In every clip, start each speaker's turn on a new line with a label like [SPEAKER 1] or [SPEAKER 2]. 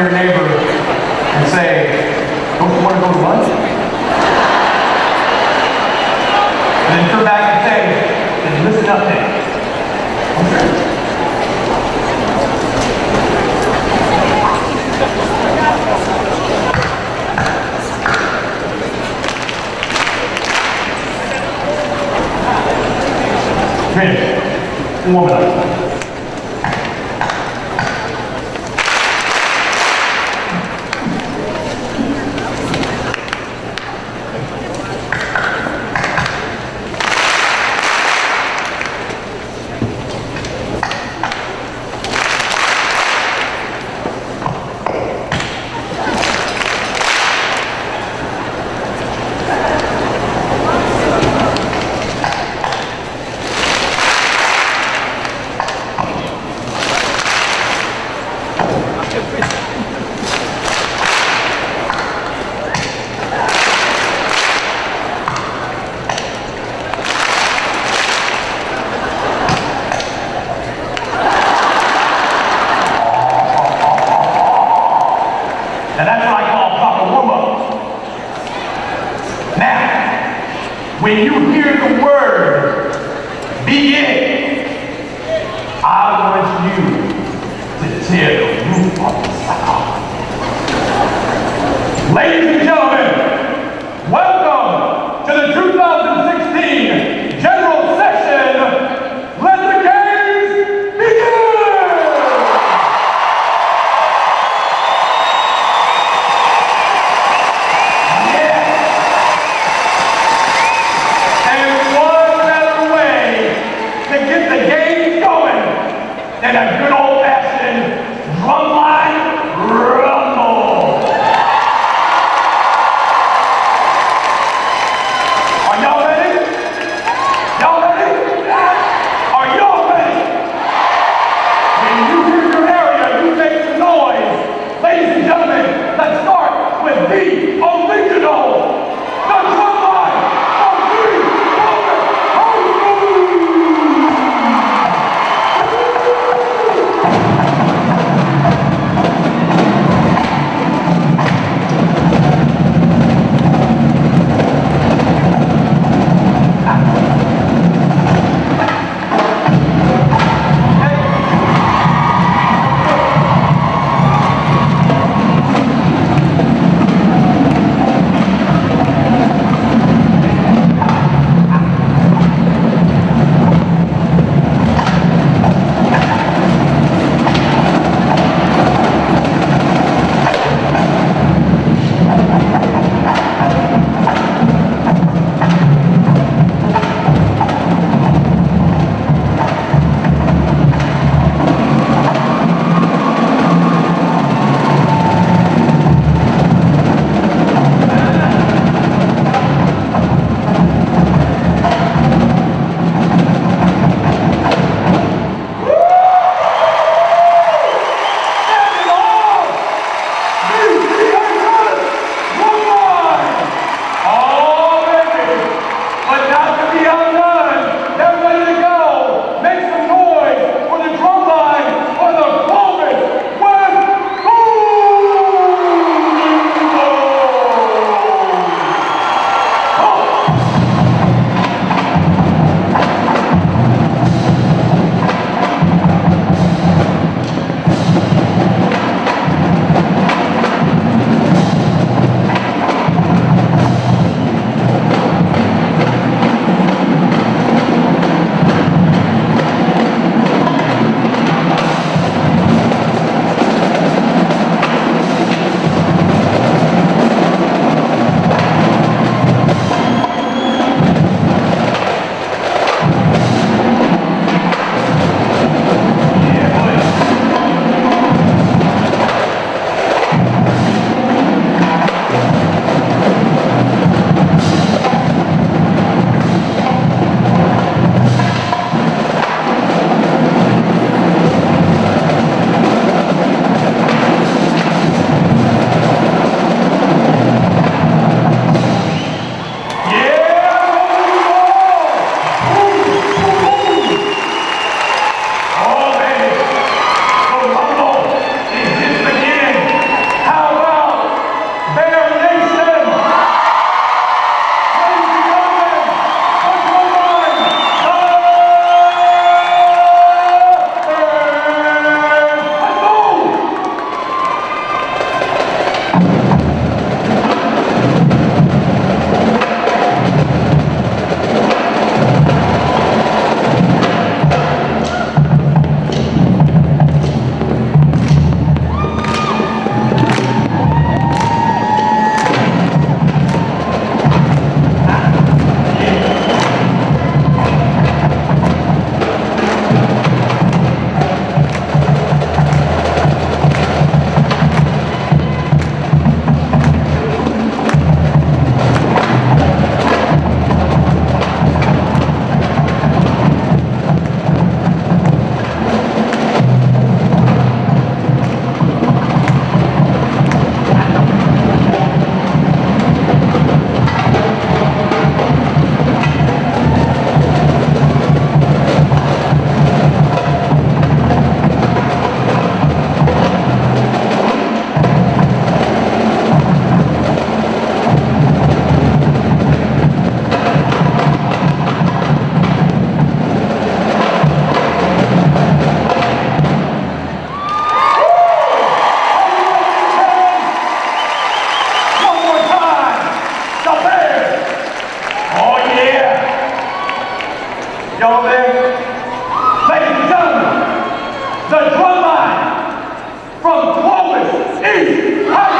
[SPEAKER 1] your neighbor and say, don't you want to go to lunch? And then turn back and say, listen up then. Finish. Warm it up. Now that's what I call proper warm-up. Now, when you hear the word begin, I want you to tear the roof off the house. Ladies and gentlemen, welcome to the 2016 General Session. Let the games begin! And a good old-fashioned drumline rumble. Are y'all ready? Y'all ready? Are y'all ready? When you hear your area, you make some noise. Ladies and gentlemen, let's start with the original, the drumline of the Public High School. one line from Clovis, East High.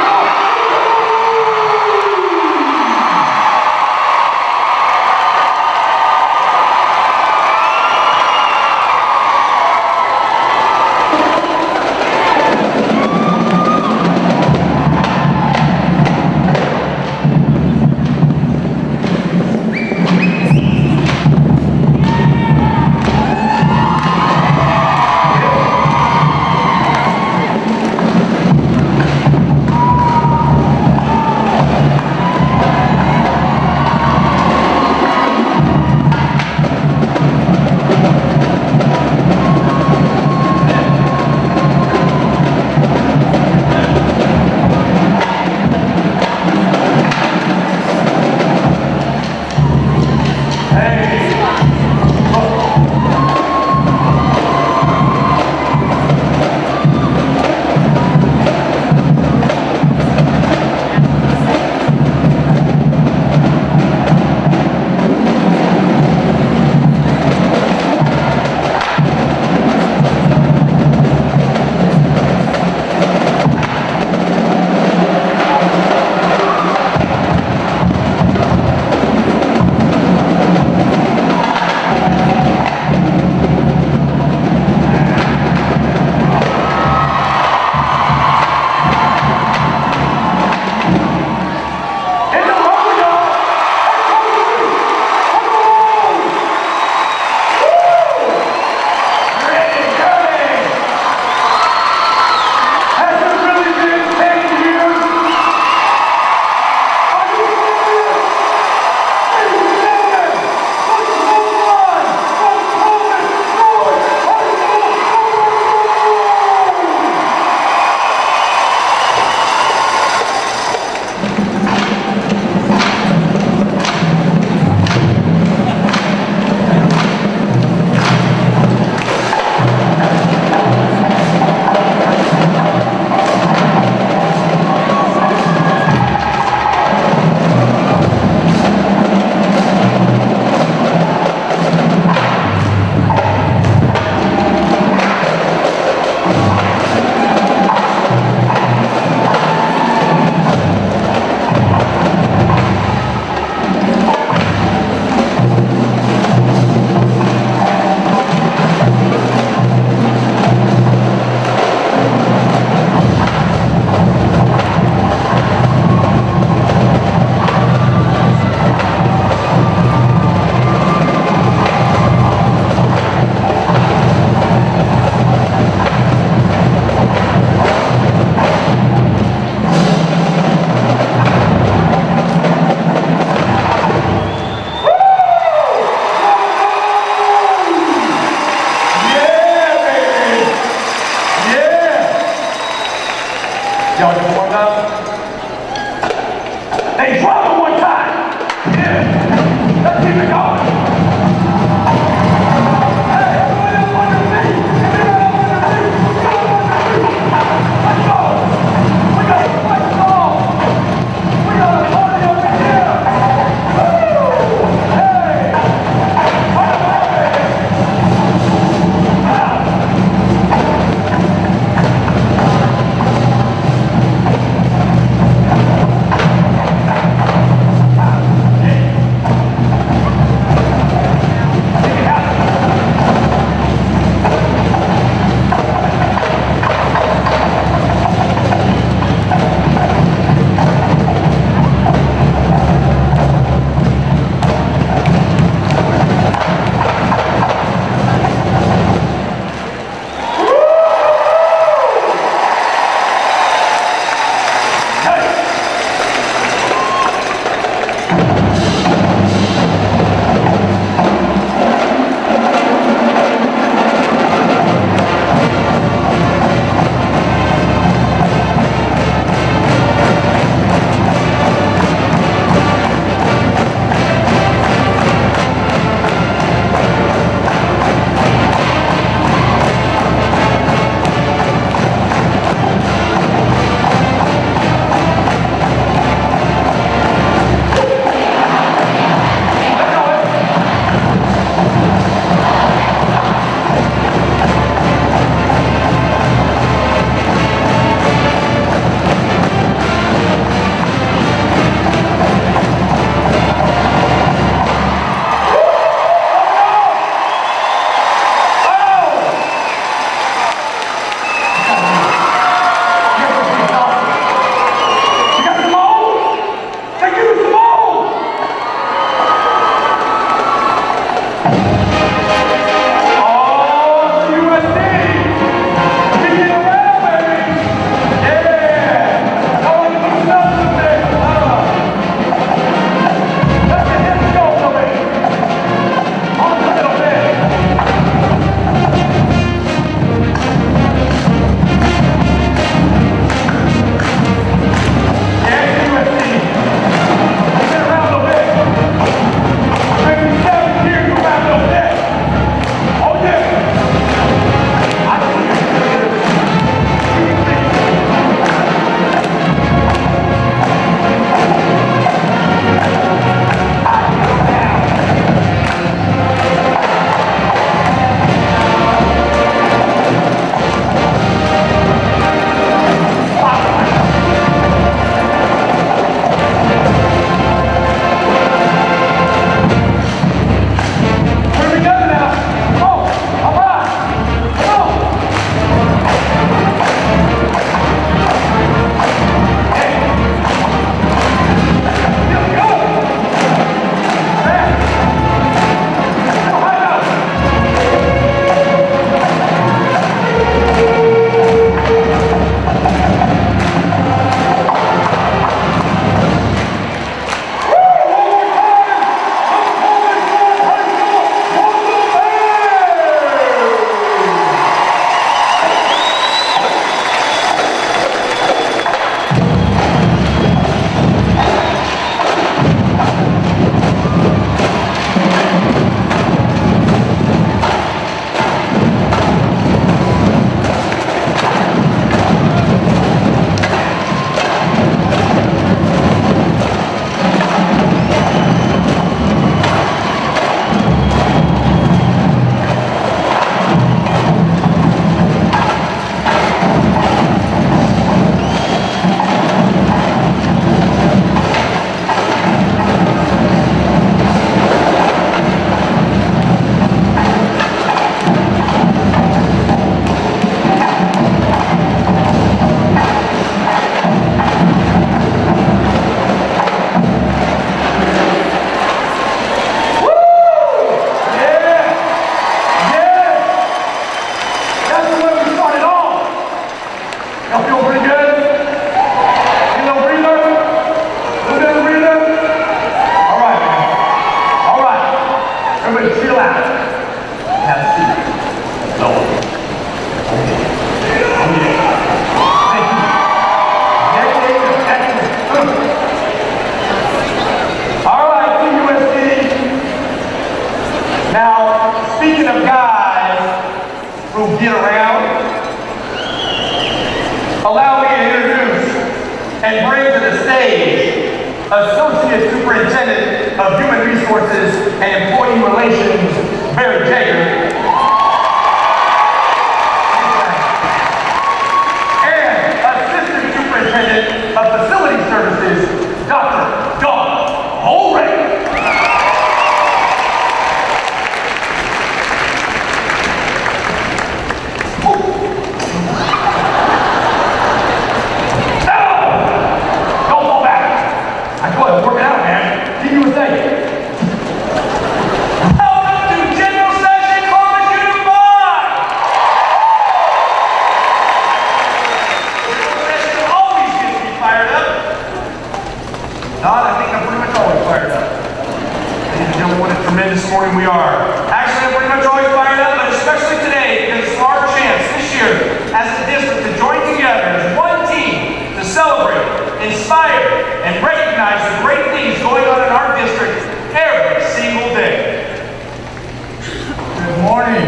[SPEAKER 1] Y'all just warmed up? Hey, drop it one time. Yeah. Let's keep it going. Hey, everyone else on your feet. Everyone else on your feet. Let's go. We got to fight the ball. We got a party over here. Woo! Hey. Hey. Associate Superintendent of Human Resources and Employee Relations, Barry Jager. And Assistant Superintendent of Facility Services, Dr. Dawn Holray. This morning we are. Actually, I'm pretty much always fired up, but especially today, because it's our chance this year as a district to join together as one team to celebrate, inspire, and recognize the great things going on in our district every single day.
[SPEAKER 2] Good morning.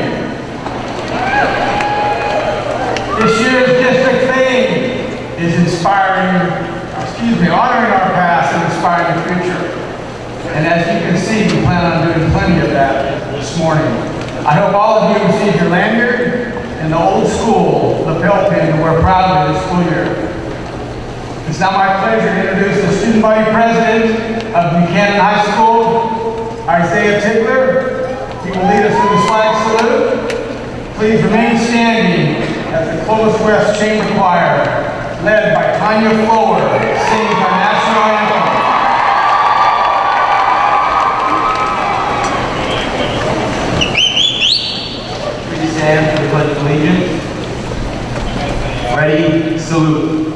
[SPEAKER 2] This year's district theme is honoring our past and inspiring the future. And as you can see, we plan on doing plenty of that this morning. I hope all of you received your lanyard and the old school lapel pin to wear proudly this school year. It's now my pleasure to introduce the student body president of Buchanan High School, Isaiah Tickler. He will lead us in the flag salute. Please remain standing as the Clovis West Chamber Choir, led by Tanya Flower, sings our national anthem.
[SPEAKER 3] Stand for the Pledge of Allegiance. Ready, salute.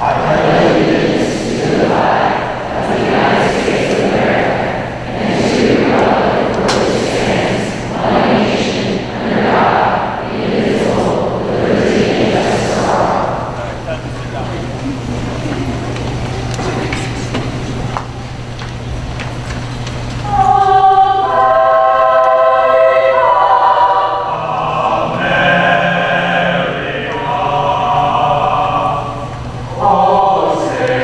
[SPEAKER 3] I pledge allegiance to the flag of the United States of America and to the republic for which it stands, one nation, under God, indivisible, with liberty and justice for all.
[SPEAKER 1] Say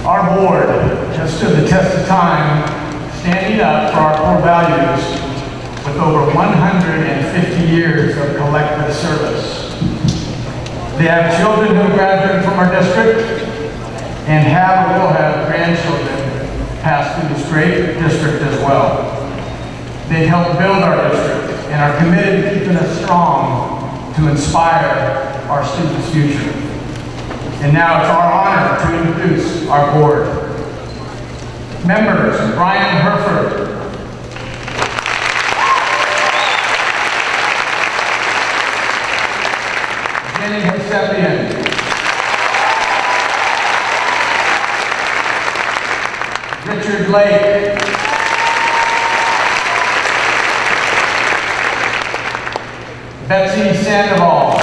[SPEAKER 2] Our board has stood the test of time, standing up for our core values with over 150 years of collective service. They have children who graduated from our district and have or will have grandchildren pass through this great district as well. They helped build our district and are committed to keeping us strong to inspire our students' future. And now it's our honor to introduce our board. Members, Brian Herford. Jenny Hosepian. Richard Lake. Betsy Sandoval.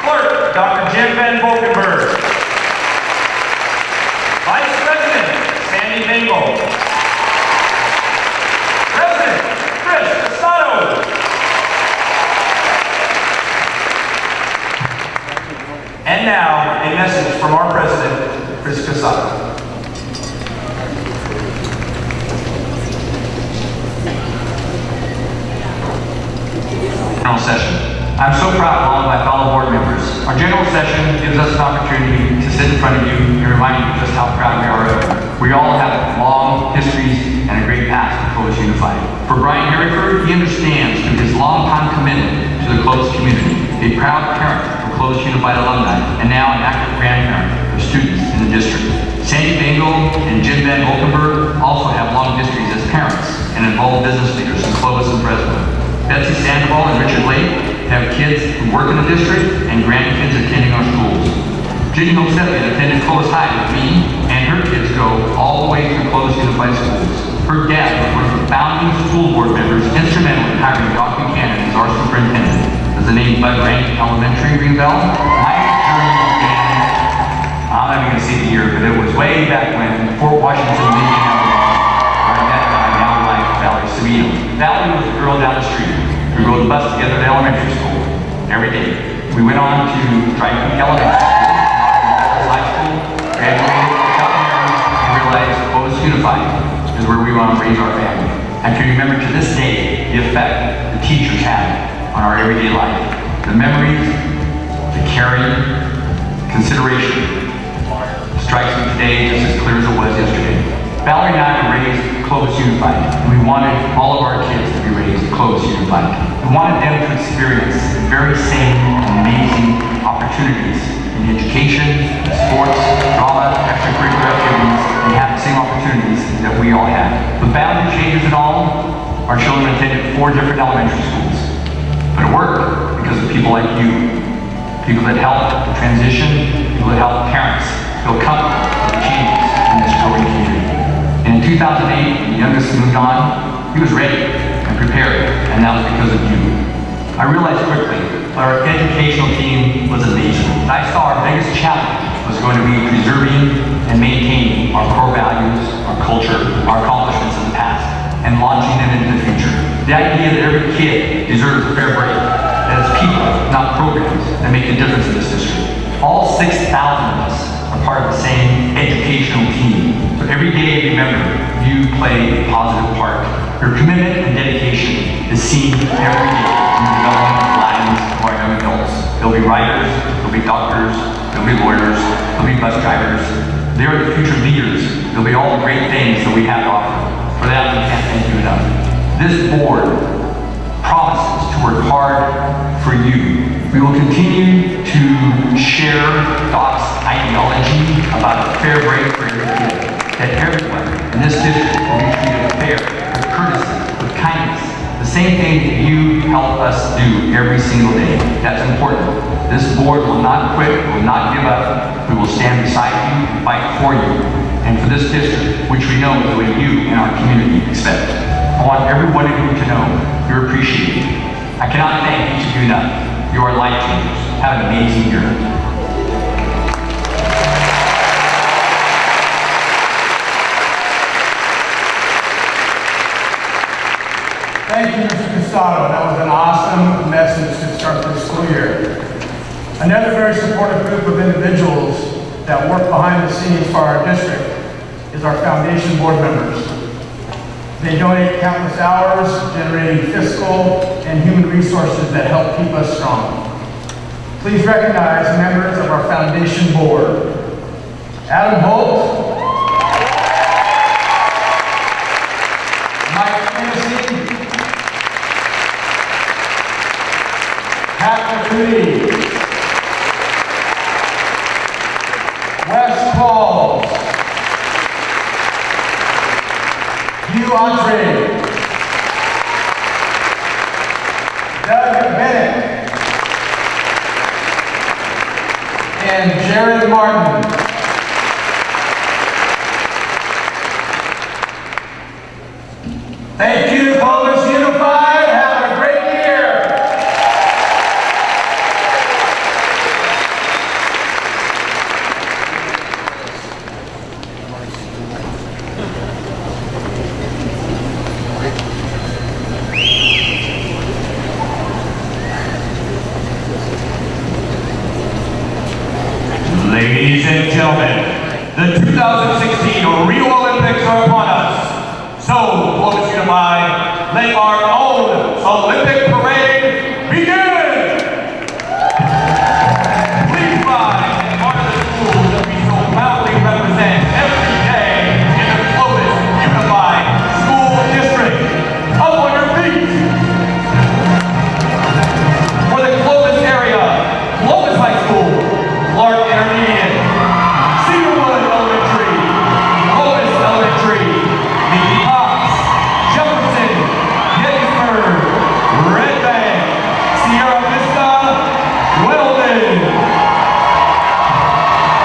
[SPEAKER 1] Clerk, Dr. Jim Van Valkenburg. Vice President, Sandy Bingle. President, Chris Casado. And now, a message from our President, Chris Casado.
[SPEAKER 4] General session. I'm so proud of all of my fellow board members. Our general session gives us an opportunity to sit in front of you and remind you just how proud we are of you. We all have long histories and a great past with Clovis Unified. For Brian Hereford, he understands through his long-time commitment to the Clovis community, a proud parent of Clovis Unified alumni, and now an active grandparent of students in the district. Sandy Bingle and Jim Van Valkenburg also have long histories as parents and involved business leaders in Clovis and Fresno. Betsy Sandoval and Richard Lake have kids who work in the district and grandkids attending our schools. Jenny Hosepian attended Clovis High with me, and her kids go all the way through Clovis Unified Schools. Her dad was one of the founding school board members instrumental in hiring Doc Buchanan as our superintendent. Does the name Bud Rank Elementary ring a bell? My journey began, I'm not even going to see the year, but it was way back when Fort Washington, Indiana, where I met my now wife, Valerie Savino. Valerie was the girl down the street. We rode the bus together to elementary school every day. We went on to Dry Creek Elementary School, high school, graduated, got married, and realized Clovis Unified is where we want to raise our family. I can remember to this day the effect the teachers had on our everyday life. The memories, the caring, consideration strikes me today just as clear as it was yesterday. Valerie and I were raised Clovis Unified, and we wanted all of our kids to be raised Clovis Unified. We wanted them to experience the very same amazing opportunities in education, sports, drama, extracurricular activities, and have the same opportunities that we all had. The boundary changes it all. Our children attended 4 different elementary schools. But it worked because of people like you, people that help transition, people that help parents feel comfortable with the changes in this growing community. And in 2008, when the youngest moved on, he was ready and prepared, and that was because of you. I realized quickly that our educational team was amazing. I saw our biggest challenge was going to be preserving and maintaining our core values, our culture, our accomplishments in the past, and launching them into the future. The idea that every kid deserves a fair break, that it's people, not programs, that make the difference in this district. All 6,000 of us are part of the same educational team. So every day, remember, you play a positive part. Your commitment and dedication is seen every day in the development of the lives of our young adults. There'll be writers, there'll be doctors, there'll be lawyers, there'll be bus drivers. They're the future leaders. There'll be all the great things that we have to offer. For that, we can't thank you enough. This board promises to work hard for you. We will continue to share Doc's ideology about a fair break for every kid, that everyone in this district will be treated fair, with courtesy, with kindness. The same thing that you help us do every single day. That's important. This board will not quit, will not give up. We will stand beside you and fight for you, and for this district, which we know is the way you and our community expect. I want every one of you to know you're appreciated. I cannot thank each of you enough. You are life changers. Have an amazing year.
[SPEAKER 2] Thank you, Mr. Casado. That was an awesome message to start this school year. Another very supportive group of individuals that work behind the scenes for our district is our foundation board members. They donate countless hours generating fiscal and human resources that help keep us strong. Please recognize members of our foundation board. Adam Holt, Mike Hennessy, Pat McCready, Wes Pauls, Hugh Andre, Doug Bennett, and Jared Martin. Thank you, Columbus Unified. Have a great year.
[SPEAKER 1] Ladies and gentlemen, the 2016 Rio Olympics are upon us. So, Columbus Unified, let our own Olympic parade begin! Please rise and honor the schools that we so proudly represent every day in the Columbus Unified School District. Up on your feet! For the Columbus area, Columbus High School, Clark Intermediate, Cedarwood Elementary, Columbus Elementary, Mickey Cox, Jefferson, Gettysburg, Red Bank, Sierra Vista, Weldon.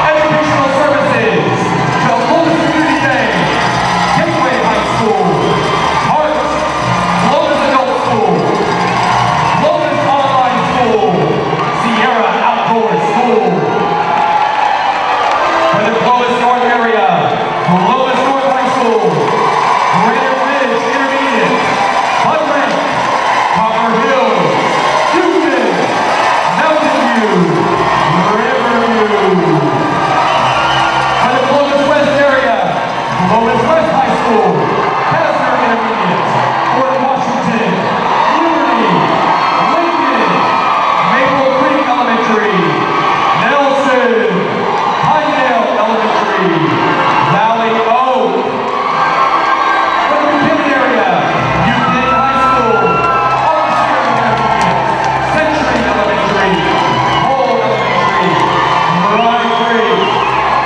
[SPEAKER 1] Educational services, the Columbus Community Bank, Gateway High School, Hart, Columbus Adult School, Columbus Online School, Sierra Outdoor School. For the Columbus North area, Columbus North High School, Greater Ridge Intermediate, Bud Ranch, Copper Hill, Houston, Mountain View, Riverview. For the Columbus West area, Columbus West High School, Pastor Intermediate, Fort Washington, Liberty, Lincoln, Maple Creek Elementary, Nelson, Pinedale Elementary, Valley Oak. For the Buchanan area, Buchanan High School, Upper Sierra Intermediate, Century Elementary, Cole Elementary, Rye Creek,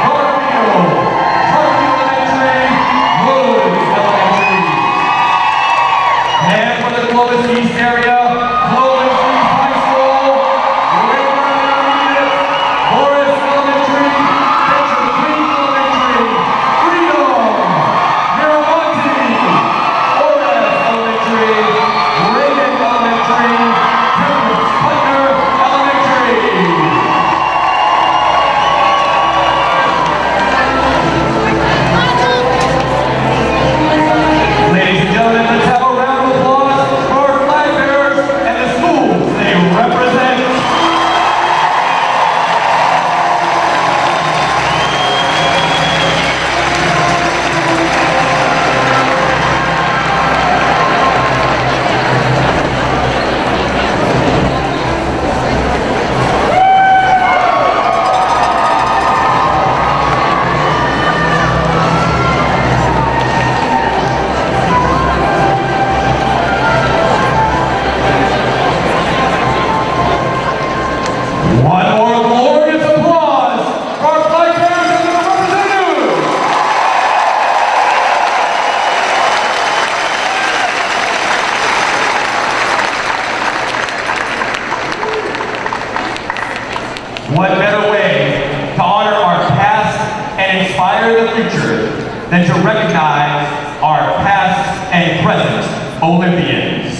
[SPEAKER 1] Garfield, Garfield Elementary, Woods Elementary. And for the Columbus East area, Columbus East High School, River Intermediate, Forest Elementary, Venture Creek Elementary, Freedom, Miramonte, Ores Elementary, Reagan Elementary, Temperance Putner Elementary. Ladies and gentlemen, let's have a round of applause for our flag bearers and the schools they represent. One more glorious applause for our flag bearers and their representatives. What better way to honor our past and inspire the future than to recognize our past and present Olympians?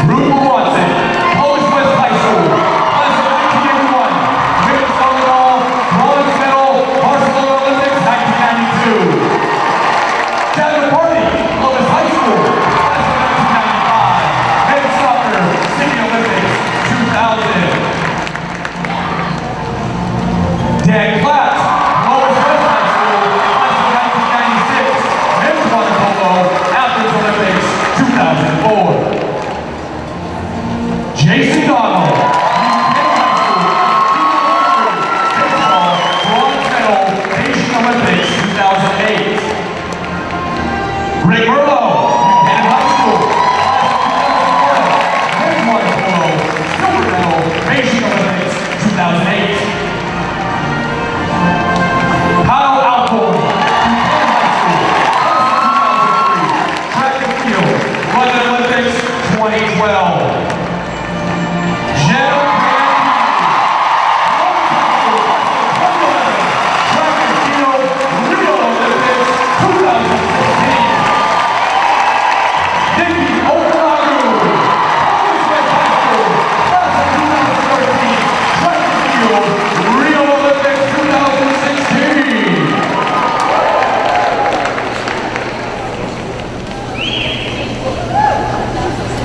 [SPEAKER 1] Ruth Watson, Columbus West High School, class of 1981, women's volleyball, bronze medal, Barcelona Olympics 1992.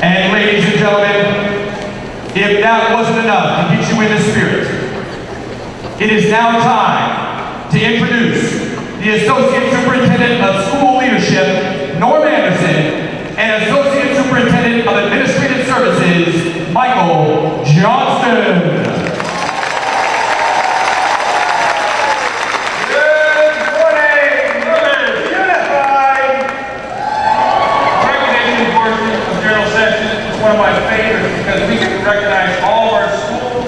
[SPEAKER 1] And ladies and gentlemen, if that wasn't enough to get you in the spirit, it is now time to introduce the Associate Superintendent of School Leadership, Norm Anderson, and Associate Superintendent of Administrative Services, Michael Johnston.
[SPEAKER 5] One of my favorites because we can recognize all of our schools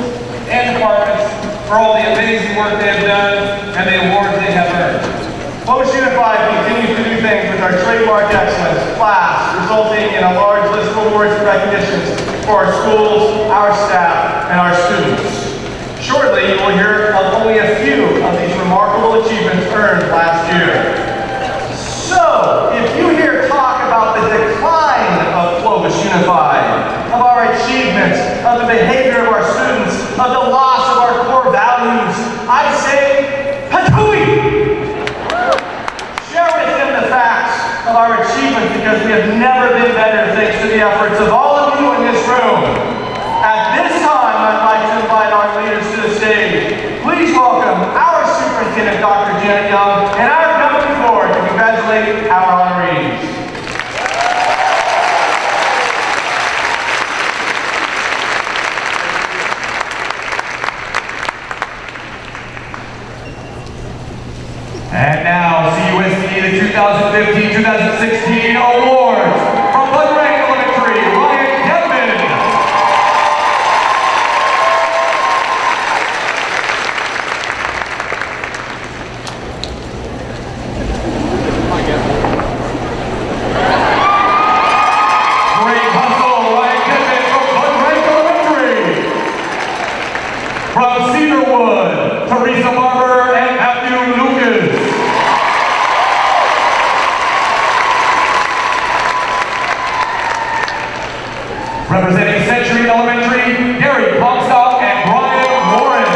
[SPEAKER 5] and departments for all the amazing work they have done and the awards they have earned.
[SPEAKER 3] Clovis Unified continues to do things with our trademark excellence class, resulting in a large list of awards and recognitions for our schools, our staff, and our students. Shortly, you will hear of only a few of these remarkable achievements earned last year. So, if you hear talk about the decline of Clovis Unified, of our achievements, of the behavior of our students, of the loss of our core values, I say, patooey! Share with them the facts of our achievements because we have never been better thanks to the efforts of all of you in this room. At this time, I'd like to invite our leaders to the stage. Please welcome our Superintendent, Dr. Janet Young, and our governing board to congratulate our honorees.
[SPEAKER 1] And now, CUSD, the 2015-2016 awards from Bud Rank Elementary, Ryan Kevin. Great hustle, Ryan Kevin from Bud Rank Elementary. From Cedarwood, Teresa Barber and Matthew Lucas. Representing Century Elementary, Gary Comstock and Brian Warren.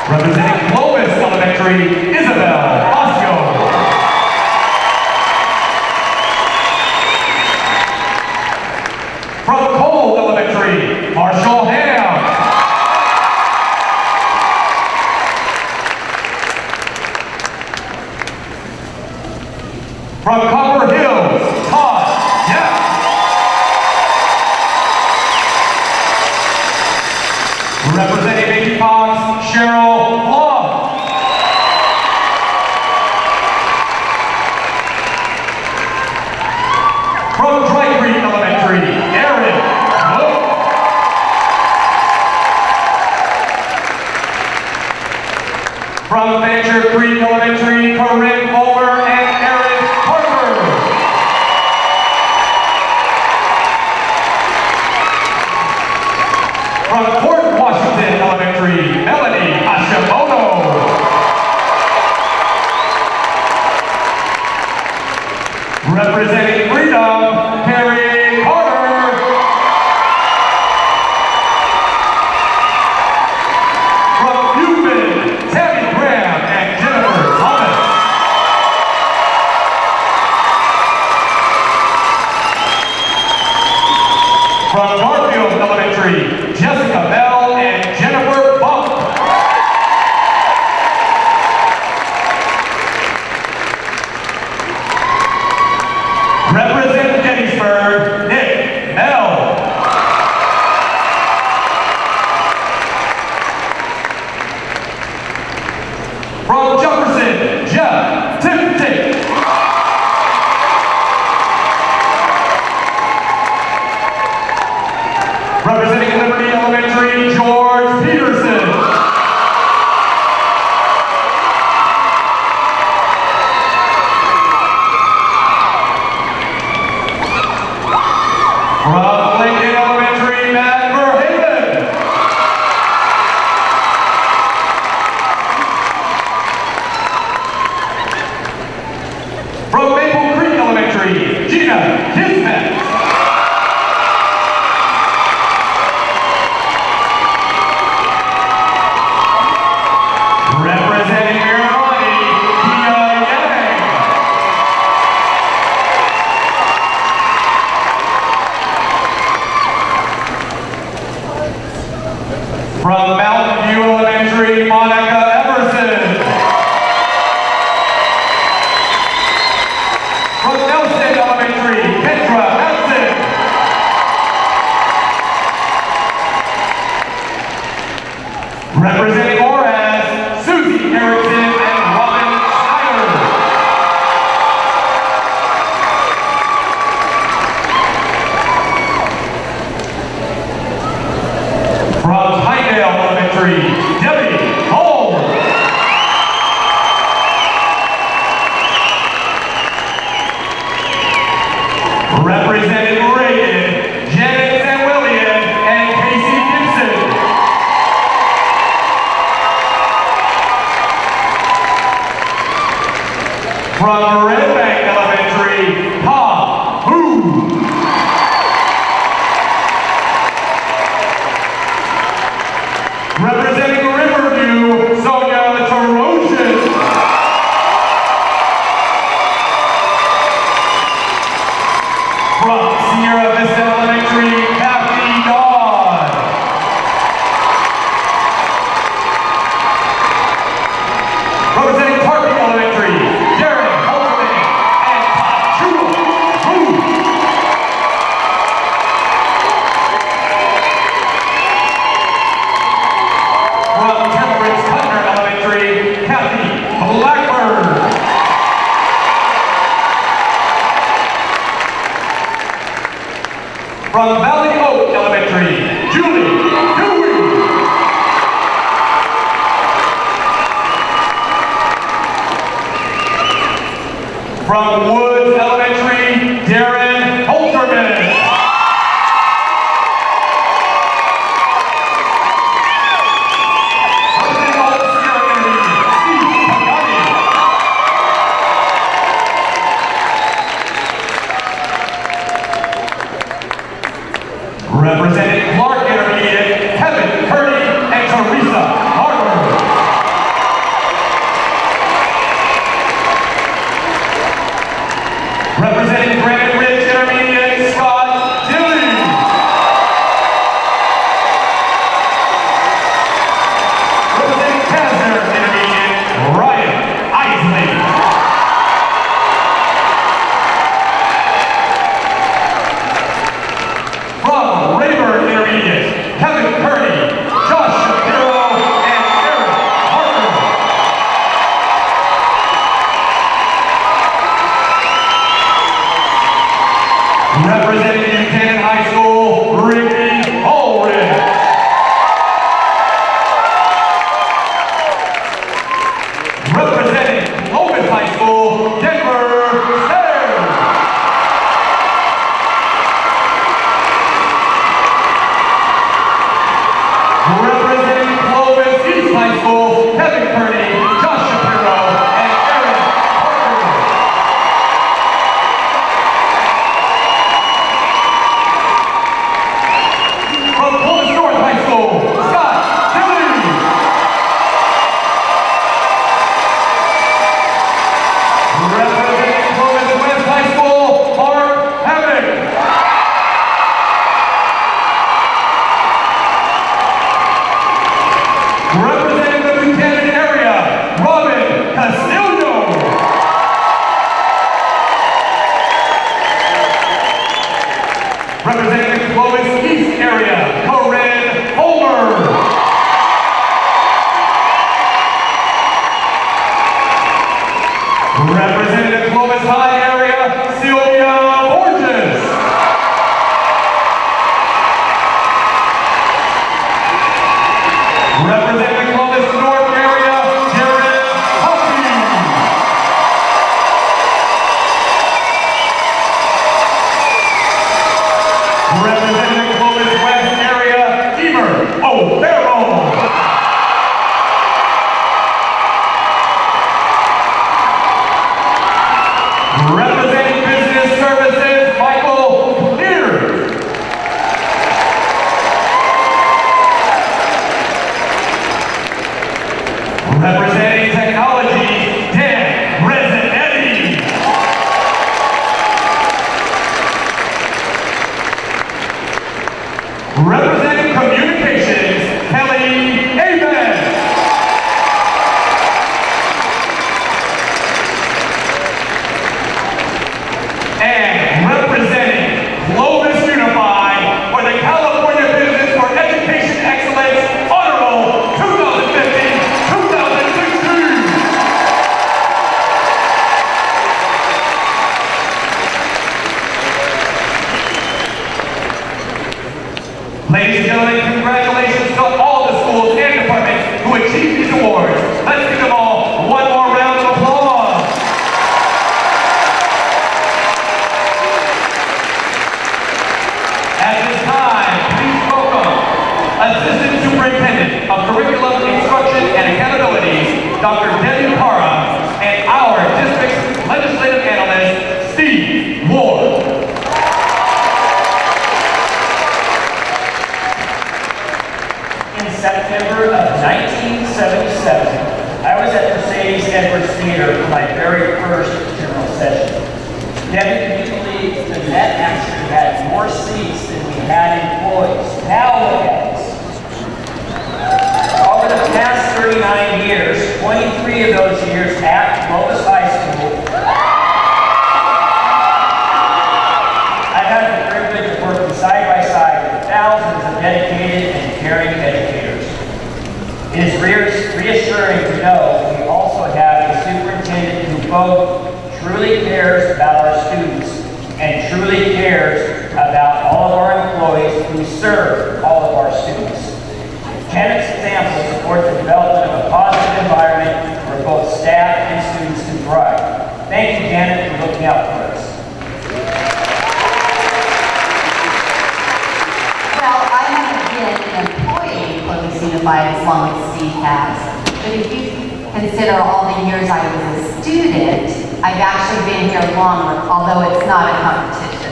[SPEAKER 1] Representing Clovis Elementary, Isabel Osio. From Cole Elementary, Marshall Ham. From Copper Hills, Todd Yap. Representing Baby Fox, Cheryl Long. From Dry Creek Elementary, Aaron Lowe. From Fancher Creek Elementary, Corinne Over and Aaron Parker. From Fort Washington Elementary, Melanie Hashimoto. Representing Freedom, Carrie Carter. From Newman, Tammy Graham and Jennifer Thomas. From Garfield Elementary, Jessica Bell and Jennifer Bump. Representing Gettysburg From Red Bank Elementary, Pa Hu. Representing Riverview, Sonia Tarosian. From Sierra Vista Elementary, Kathy Dodd. Representing Tarpey Elementary, Darren Holtzman and Tachua Wu. From Temperance Putner Elementary, Kathy Blackburn. From Valley Oak Elementary, Julie Dewey. From Woods Elementary, Darren Holterman. Representing Old Sierra Intermediate, Steve Pagani. Representing Clark Intermediate, Kevin Kearney and Teresa Harper. Representing Granite Ridge Intermediate, Scott Dillon. Representing Kaiser Intermediate, Ryan Isley. From Rayburn Intermediate, Kevin Kearney, Josh Shapiro, and Eric Parker. Representing Buchanan High School, Ricky Ulrich. Representing Clovis High School, Denver Sayers. Representing Clovis East High School, Kevin Kearney, Josh Shapiro, and Eric Parker. From Clovis North High School, Scott Dillon. Representing Clovis West High School, Mark Hammock. Representing the Buchanan area, Robin Castillo. Representing the Clovis East area, Corinne Homer. Representing the Clovis High area, Sylvia Borges. Representing the Clovis North area, Jared Huffey. Representing the Clovis West area, Emer O'Farrell.
[SPEAKER 6] for my very first general session. Debbie, can you believe that that actually had more seats than we had employees? Now look at us. Over the past 39 years, 23 of those years at Clovis High School, I've had the privilege of working side by side with thousands of dedicated and caring educators. It is reassuring to know we also have a superintendent who both truly cares about our students and truly cares about all of our employees who serve all of our students. Janet's example supports the development of a positive environment where both staff and students can thrive. Thank you, Janet, for looking out for us.
[SPEAKER 3] Well, I haven't been an employee of Clovis Unified as long as Steve has, but if you consider all the years I was a student, I've actually been here longer, although it's not a competition.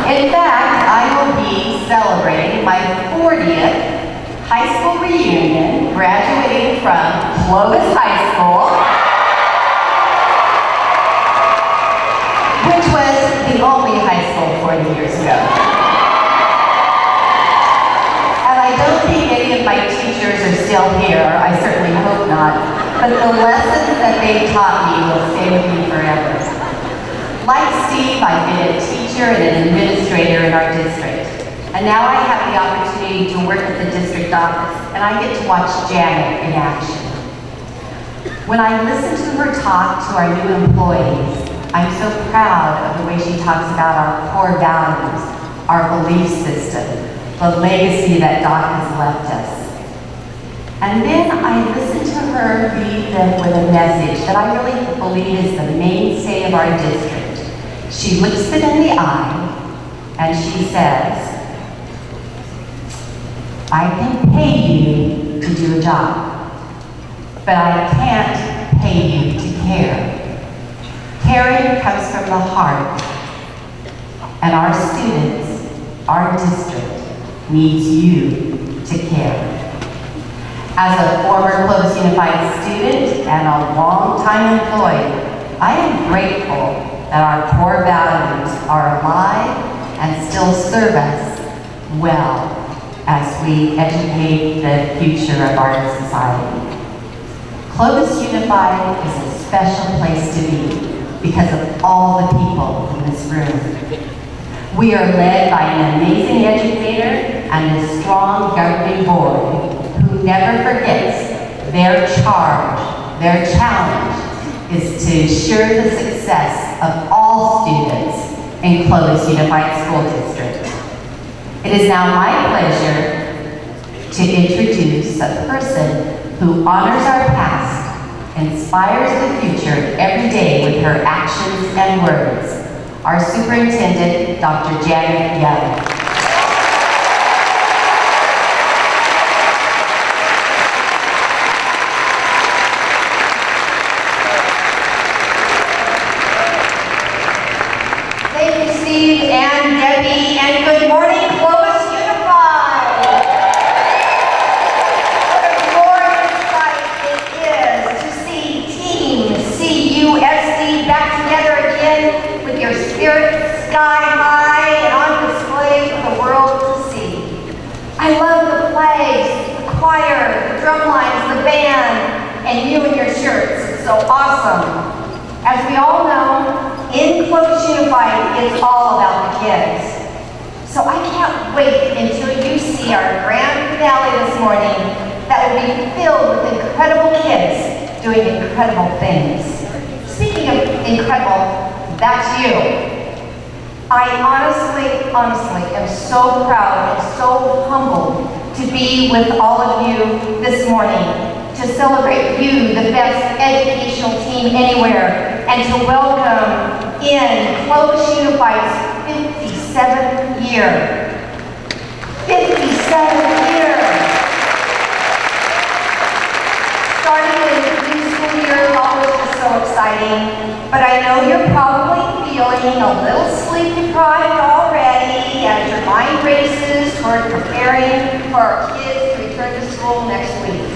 [SPEAKER 3] In fact, I will be celebrating my 40th high school reunion, graduating from Clovis High School, which was the only high school 40 years ago. And I don't think any of my teachers are still here, I certainly hope not. But the lessons that they taught me will stay with me forever. Like Steve, I've been a teacher and an administrator in our district. And now I have the opportunity to work at the district office, and I get to watch Janet in action. When I listen to her talk to our new employees, I'm so proud of the way she talks about our core values, our belief system, the legacy that Doc has left us. And then I listen to her leave them with a message that I really believe is the mainstay of our district. She looks them in the eye and she says, I can pay you to do a job, but I can't pay you to care. Caring comes from the heart, and our students, our district, needs you to care. As a former Clovis Unified student and a longtime employee, I am grateful that our core values are alive and still serve us well as we educate the future of our society. Clovis Unified is a special place to be because of all the people in this room. We are led by an amazing educator and a strong governing board who never forgets their charge, their challenge is to ensure the success of all students in Clovis Unified School District. It is now my pleasure to introduce a person who honors our past, inspires the future every day with her actions and words, our superintendent, Dr. Janet Young. And Debbie, and good morning, Clovis Unified. What a glorious sight it is to see Team CUSD back together again with your spirits sky high and on display for the world to see. I love the flags, the choir, the drum lines, the band, and you in your shirts. It's so awesome. As we all know, in Clovis Unified, it's all about the kids. So I can't wait until you see our grand finale this morning that will be filled with incredible kids doing incredible things. Speaking of incredible, that's you. I honestly am so proud and so humbled to be with all of you this morning, to celebrate you, the best educational team anywhere, and to welcome in Clovis Unified's 57th year. 57th year! Starting in the new school year is always just so exciting, but I know you're probably feeling a little sleep deprived already as your mind races toward preparing for our kids to return to school next week.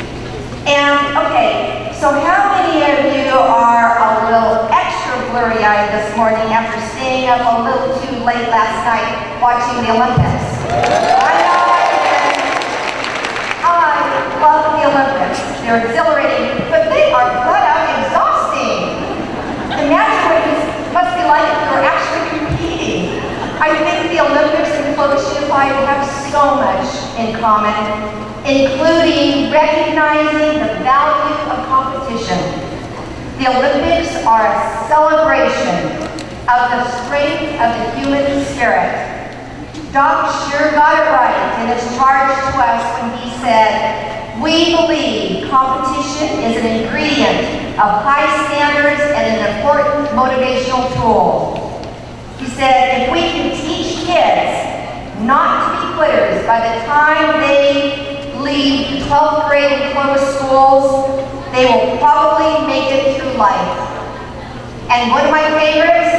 [SPEAKER 3] And, okay, So how many of you are a little extra blurry-eyed this morning after staying up a little too late last night watching the Olympics? I know I love the Olympics. They're exhilarating, but they are flat-out exhausting. Imagine what it must be like if you're actually competing. I think the Olympics and Clovis Unified have so much in common, including recognizing the value of competition. The Olympics are a celebration of the strength of the human spirit. Doc sure got it right in his charge to us when he said, "We believe competition is an ingredient of high standards and an important motivational tool." He said, if we can teach kids not to be quitters by the time they leave the 12th grade in Clovis schools, they will probably make it through life. And one of my favorites,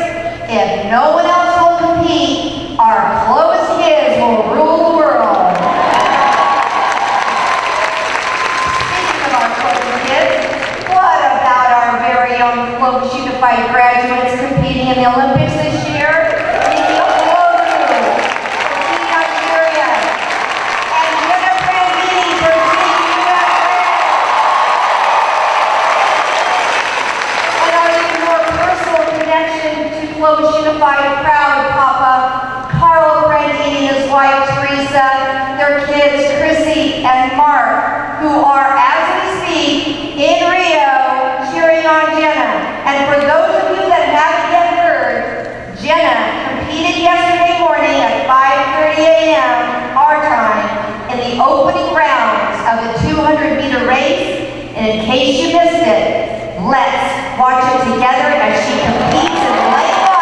[SPEAKER 3] if no one else will compete, our Clovis kids will rule the world. Speaking of our Clovis kids, what about our very own Clovis Unified graduates competing in the Olympics this year? Clovis Unified proud Papa Carl Brandini and his wife Teresa, their kids Chrissy and Mark, who are, as we speak, in Rio cheering on Jenna. And for those of you that haven't yet heard, Jenna competed yesterday morning at 5:30 a.m. our time in the opening rounds of the 200-meter race. And in case you missed it, let's watch it together as she competes in lane one.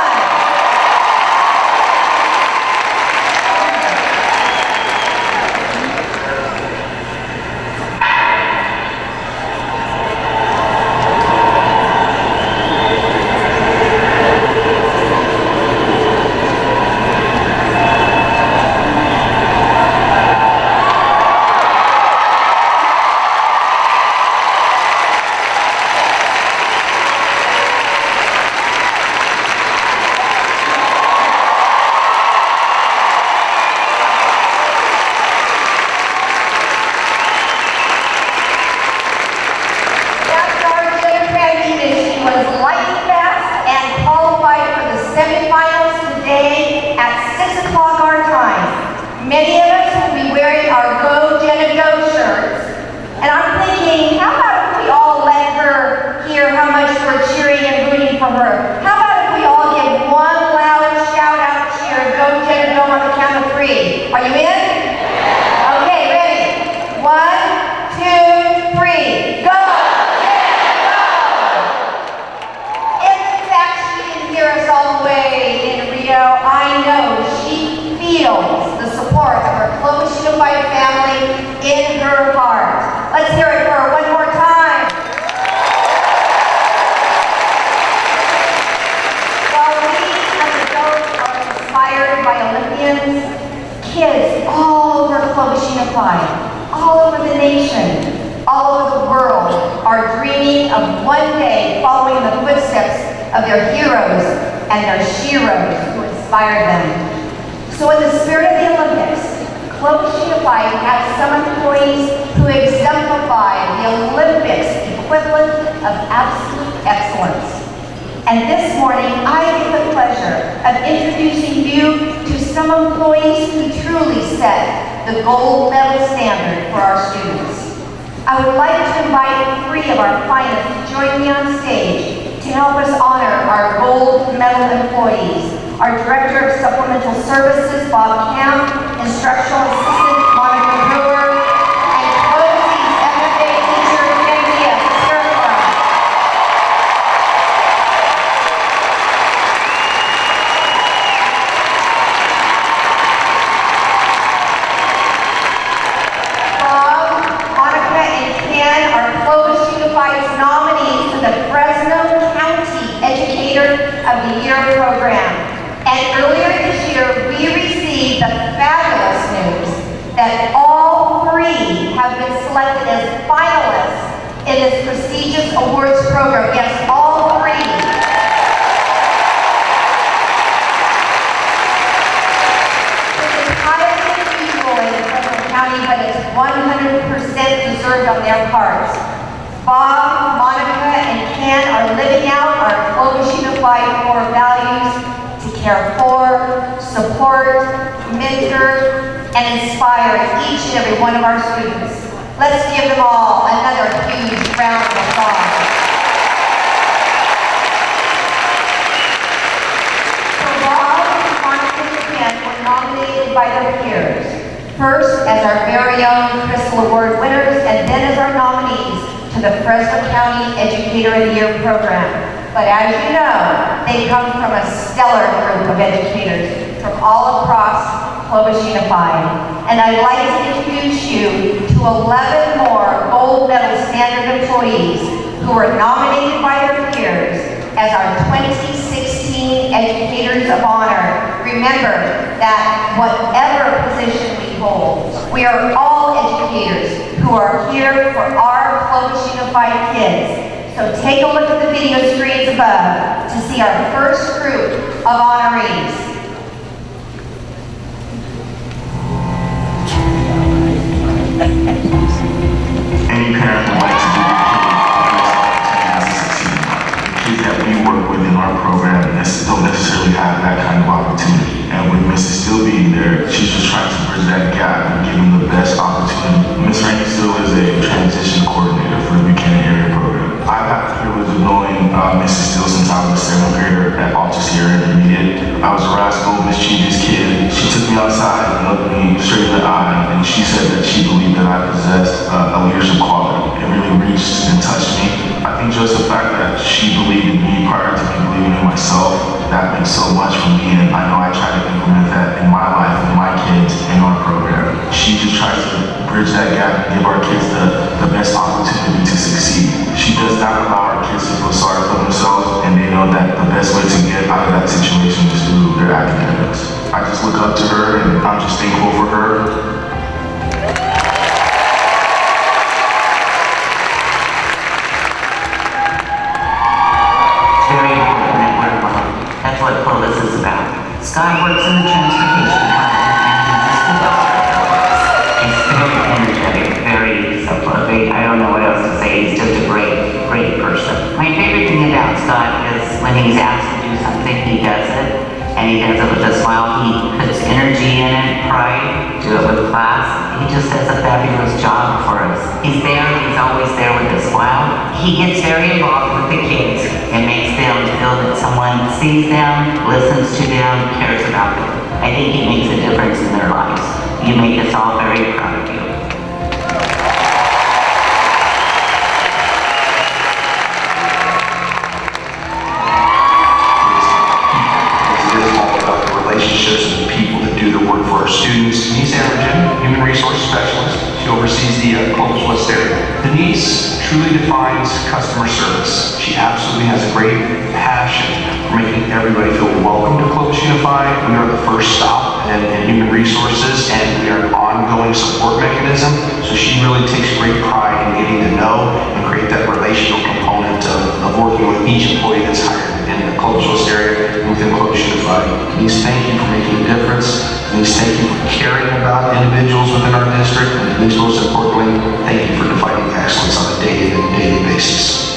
[SPEAKER 3] Many of us will be wearing our Go Jenna Go shirts. And I'm thinking, how about if we all let her hear how much we're cheering and rooting for her? How about if we all give one loud shout out cheer, Go Jenna Go, on the count of 3. Are you in? Okay, ready? 1, 2, 3, go! If in fact she can hear us all the way in Rio, I know she feels the support of her Clovis Unified family in her heart. Let's hear it for her one more time. While we as adults are inspired by Olympians, kids all over Clovis Unified, all over the nation, all over the world, are dreaming of one day following the footsteps of their heroes and their sheroes who inspired them. So in the spirit of the Olympics, Clovis Unified has some employees who exemplify the Olympics equivalent of absolute excellence. And this morning, I get the pleasure of introducing you to some employees who truly set the gold medal standard for our students. I would like to invite 3 of our finalists to join me on stage to help us honor our gold medal employees. Our Director of Supplemental Services, Bob Camp, Instructional Assistant, Monica Brewer, and COSI's FFA teacher, Jen Diaz. Bob, Monica, and Ken are Clovis Unified's nominees to the Fresno County Educator of the Year program. And earlier this year, we received the fabulous news men are living out our Clovis Unified core values to care for, support, mentor, and inspire each and every one of our students. Let's give them all another huge round of applause. So Rob and Monica and Ken were nominated by their peers, first as our very own Crystal Award winners, and then as our nominees to the Fresno County Educator of the Year program. But as you know, they come from a stellar group of educators from all across Clovis Unified. And I'd like to introduce you to 11 more gold medal standard employees who were nominated by their peers as our 2016 Educators of Honor. Remember that whatever position we hold, we are all educators who are here for our Clovis Unified kids. So take a look at the video screens above to see our first group of honorees.
[SPEAKER 7] Any parent would like to give their kid the best opportunity to succeed. The kids that we work with in our program don't necessarily have that kind of opportunity. And with Mrs. Steele being there, she's just trying to bridge that gap and give them the best opportunity. Miss Randy Steele is a transition coordinator for the Buchanan area program. I've had the privilege of knowing Mrs. Steele since I was a 7th grader at Alta Sierra Intermediate. I was a rascal, mischievous kid. She took me outside and looked me straight in the eye, and she said that she believed that I possessed a leadership quality. It really reached and touched me. I think just the fact that she believed in me prior to me believing in myself, that meant so much for me, and I know I try to implement that in my life, with my kids, in our program. She just tries to bridge that gap and give our kids the best opportunity to succeed. She does not allow our kids to feel sorry for themselves, and they know that the best way to get out of that situation is through their academics. I just look up to her, and I'm just thankful for her.
[SPEAKER 8] That's what Clovis is about. Scott works in the transportation department and he's a school bus driver. He's very energetic, very supportive. I don't know what else to say. He's just a great, great person. My favorite thing about Scott is when he's asked to do something, he does it. And he does it with a smile. He puts energy in it, pride, do it with class. He just does a fabulous job for us. He's there, he's always there with a smile. He gets very involved with the kids and makes them feel that someone sees them, listens to them, cares about them. I think he makes a difference in their lives. You make us all very proud of you.
[SPEAKER 9] Relationships and the people that do the work for our students. Denise Amergen, Human Resource Specialist. She oversees the Clovis West area. Denise truly defines customer service. She absolutely has a great passion for making everybody feel welcome to Clovis Unified. We are the first stop in human resources, and we are an ongoing support mechanism. So she really takes great pride in getting to know and create that relational component of working with each employee that's hired in the Clovis West area within Clovis Unified. Denise, thank you for making a difference. Denise, thank you for caring about individuals within our district. And Denise, most importantly, thank you for defining excellence on a daily basis.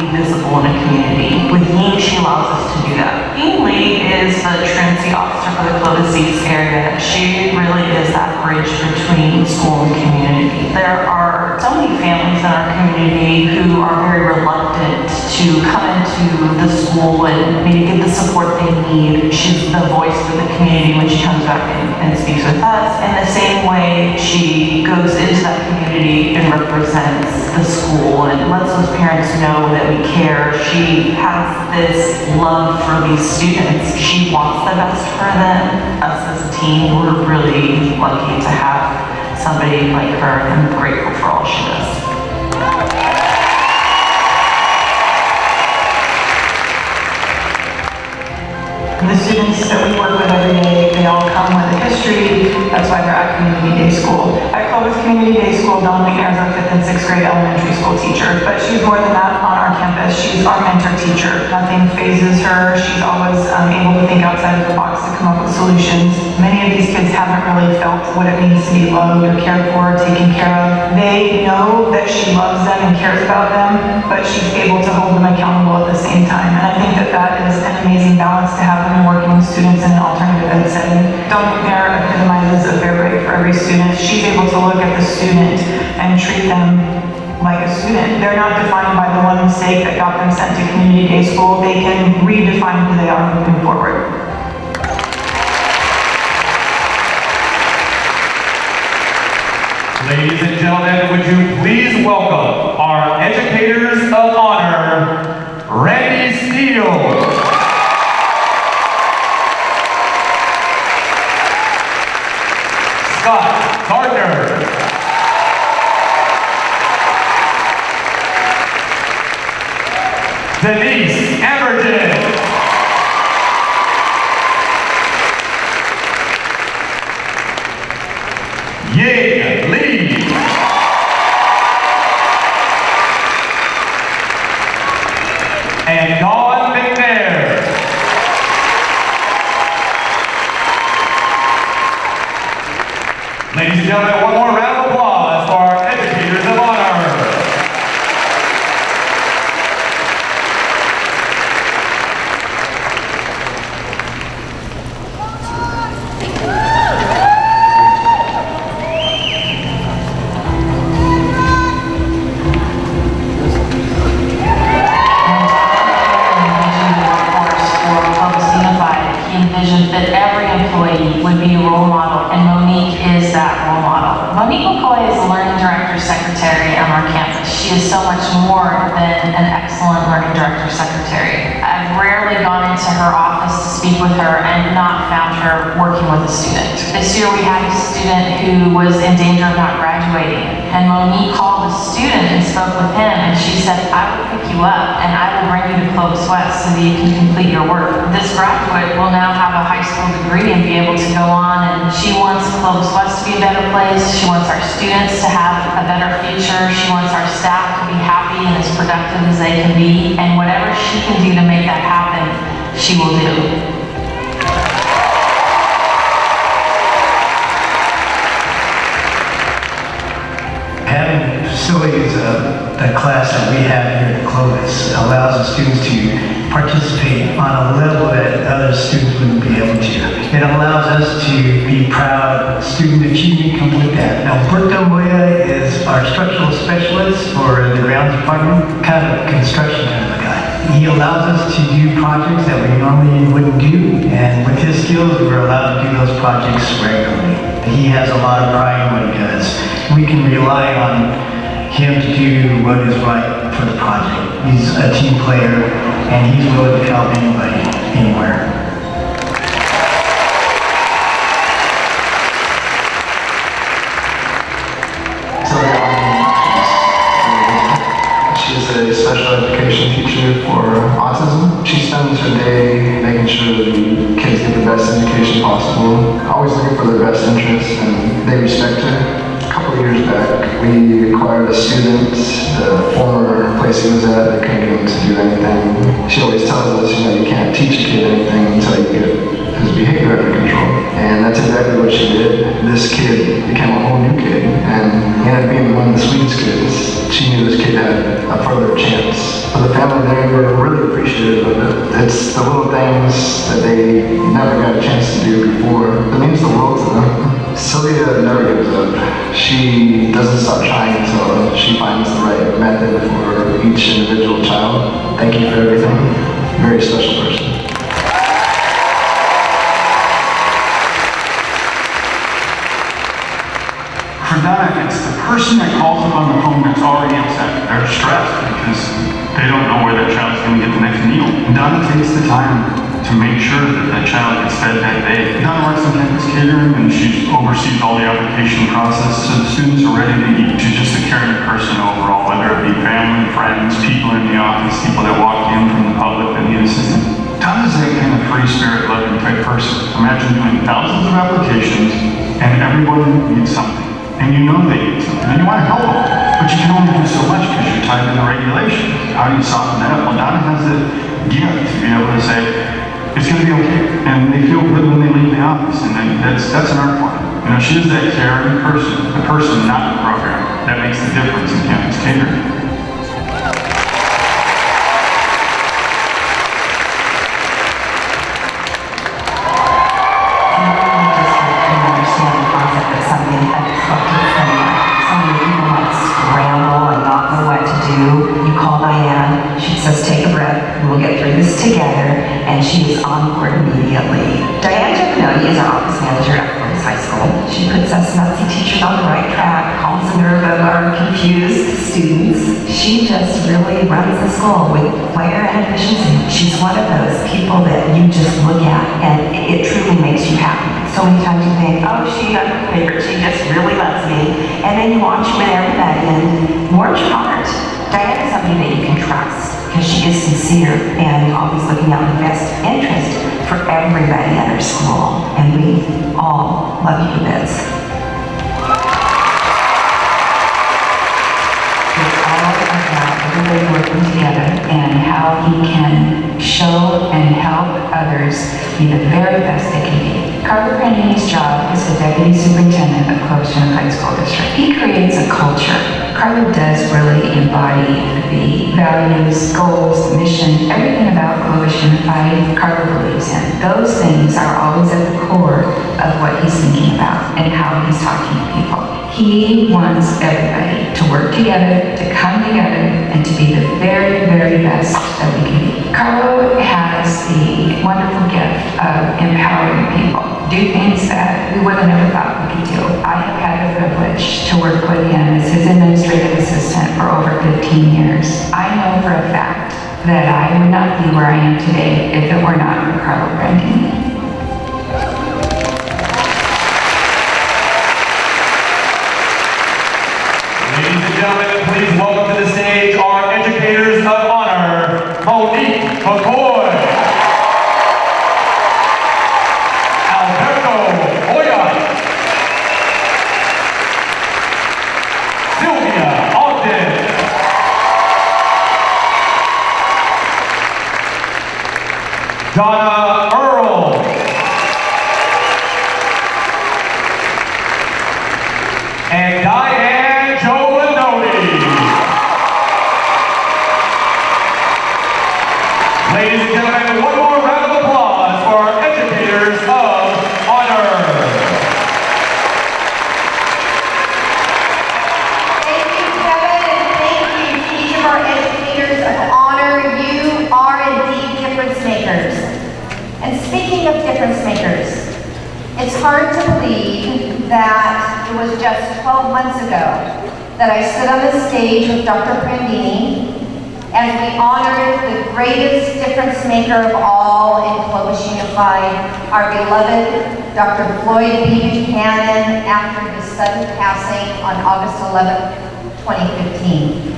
[SPEAKER 8] Visible in a community. With Ying, she allows us to do that. Ying Lee is the truancy officer for the Clovis East area. She really is that bridge between school and community. There are so many families in our community who are very reluctant to come into the school and maybe get the support they need. She's the voice for the community when she comes back and speaks with us. In the same way, she goes into that community and represents the school and lets those parents know that we care. She has this love for these students. She wants the best for them. Us as a team, we're really lucky to have somebody like her, and I'm grateful for all she does. The students that we work with every day, they all come with a history. That's why they're at Community Day School. At Clovis with Community Day School, Dawn McNair is our 5th and 6th grade elementary school teacher, but she's more than that on our campus. She's our mentor teacher. Nothing phases her. She's always able to think outside of the box to come up with solutions. Many of these kids haven't really felt what it means to be loved or cared for, taken care of. They know that she loves them and cares about them, but she's able to hold them accountable at the same time. And I think that that is an amazing balance to have when you're working with students in an alternative ed setting. Dawn McNair epitomizes a fair break for every student. She's able to look at the student and treat them like a student. They're not defined by the one mistake that got them sent to community day school. They can redefine who they are moving forward.
[SPEAKER 1] Ladies and gentlemen, would you please welcome our educators of honor, Randy Steele. Scott Gardner. Denise Amerton. Ying Lee. And Dawn McNair. Ladies and gentlemen, one more round of applause for our educators of honor.
[SPEAKER 8] That every employee would be a role model, and Monique is that role model. Monique McCoy is the Learning Director Secretary on our campus. She is so much more than an excellent Learning Director Secretary. I've rarely gone into her office to speak with her and not found her working with a student. This year we had a student who was in danger of not graduating, and Monique called the student and spoke with him, and she said, I will pick you up and I will bring you to Clovis West so that you can complete your work. This graduate will now have a high school degree and be able to go on, and she wants Clovis West to be a better place. She wants our students to have a better future. She wants our staff to be happy and as productive as they can be, and whatever she can do to make that happen, she will do.
[SPEAKER 10] Having facilities the class that we have here at Clovis allows the students to participate on a level that other students wouldn't be able to. It allows us to be proud. Student achievement comes with that. Now, Alberto Moya is our structural specialist for the grounds department, kind of a construction kind of a guy. He allows us to do projects that we normally wouldn't do, and with his skills, we're allowed to do those projects regularly. He has a lot of pride in what he does. We can rely on him to do what is right for the project. He's a team player, and he's willing to help anybody, anywhere.
[SPEAKER 11] She's a special education teacher for autism. She spends her day making sure that the kids get the best education possible, always looking for their best interests, and they respect her. A couple of years back, we acquired a student. The former place he was at, they couldn't get him to do anything. She always tells us, you can't teach a kid anything until you get his behavior under control. And that's exactly what she did. This kid became a whole new kid, and he ended up being one of the sweetest kids. She knew this kid had a further chance. For the family there, we're really appreciative of it. It's the little things that they never got a chance to do before that means the world to them. Sylvia never gives up. She doesn't stop trying until she finds the right method for each individual child. Thank you for everything. Very special person.
[SPEAKER 12] For that, it's the person that calls up on the phone that's already upset. They're stressed because they don't know where their child's going to get the next meal. Donna takes the time to make sure that that child gets fed that day. Donna works in campus catering, and she oversees all the application process, so the students are ready to eat. She's just a caring person overall, whether it be family, friends, people in the office, people that walk in from the public that need assistance. Donna's that kind of free spirit, loving type person. Imagine doing thousands of applications, and everyone needs something. and you know they need something, and you want to help them, but you can only do so much because you're tied to the regulations. How do you soften that up? Well, Donna has the gift to be able to say, it's going to be okay, and they feel good when they leave the office, and then that's an art form. You know, she is that caring person, the person, not the program, that makes the difference in campus catering.
[SPEAKER 3] You call Diane, she says, take a breath, we'll get through this together, and she is on board immediately. Diane Giappinoni is our office manager at Fortis High School. She puts us Nazi teachers on the right track, calms the nerve of our confused students. She just really runs the school with flair and efficiency. She's one of those people that you just look at, and it truly makes you happy. So many times you think, oh, I'm her favorite, she just really loves me. And then you watch with everybody and warms your heart. Diane is somebody that you can trust because she is sincere and always looking out the best interest for everybody at her school. And we all love you to bits. It's all about everybody working together and how you can show and help others be the very best they can be. Carlo Prandini's job is the Deputy Superintendent of Clovis Unified School District. He creates a culture. Carlo does really embody the values, goals, the mission, everything about Clovis Unified, Carlo believes in. Those things are always at the core of what he's thinking about and how he's talking to people. He wants everybody to work together, to come together, and to be the very, very best that we can be. Carlo has the wonderful gift of empowering people, do things that we would have never thought we could do. I have had the privilege to work with him as his administrative assistant for over 15 years. I know for a fact that I would not be where I am today if it were not for Carlo Prandini.
[SPEAKER 1] Ladies and gentlemen, please welcome to the stage our educators of honor, Monique McCoy, Alberto Hoyas, Sylvia Ogden, Donna Earl, and Diane Giovanni. Ladies and gentlemen, one more round of applause for our educators of honor.
[SPEAKER 13] Thank you, Kevin, and thank you to each of our educators of honor. You are indeed difference makers. And speaking of difference makers, it's hard to believe that it was just 12 months ago that I stood on the stage with Dr. Prandini as we honored the greatest difference maker of all in Clovis Unified, our beloved Dr. Floyd B. Buchanan, after his sudden passing on August 11, 2015.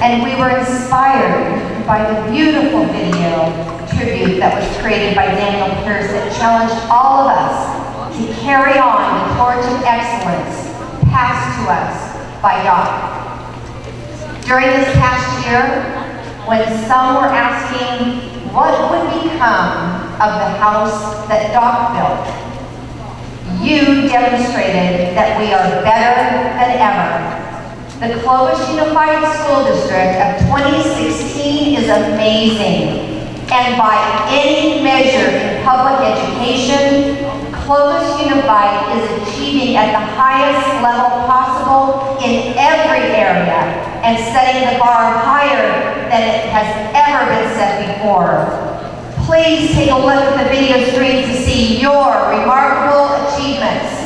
[SPEAKER 13] And we were inspired by the beautiful video tribute that was created by Daniel Pierce that challenged all of us to carry on the torch of excellence passed to us by Doc. During this past year, when some were asking what would become of the house that Doc built, you demonstrated that we are better than ever. The Clovis Unified School District of 2016 is amazing. And by any measure in public education, Clovis Unified is achieving at the highest level possible in every area and setting the bar higher than it has ever been set before. Please take a look at the video stream to see your remarkable achievements.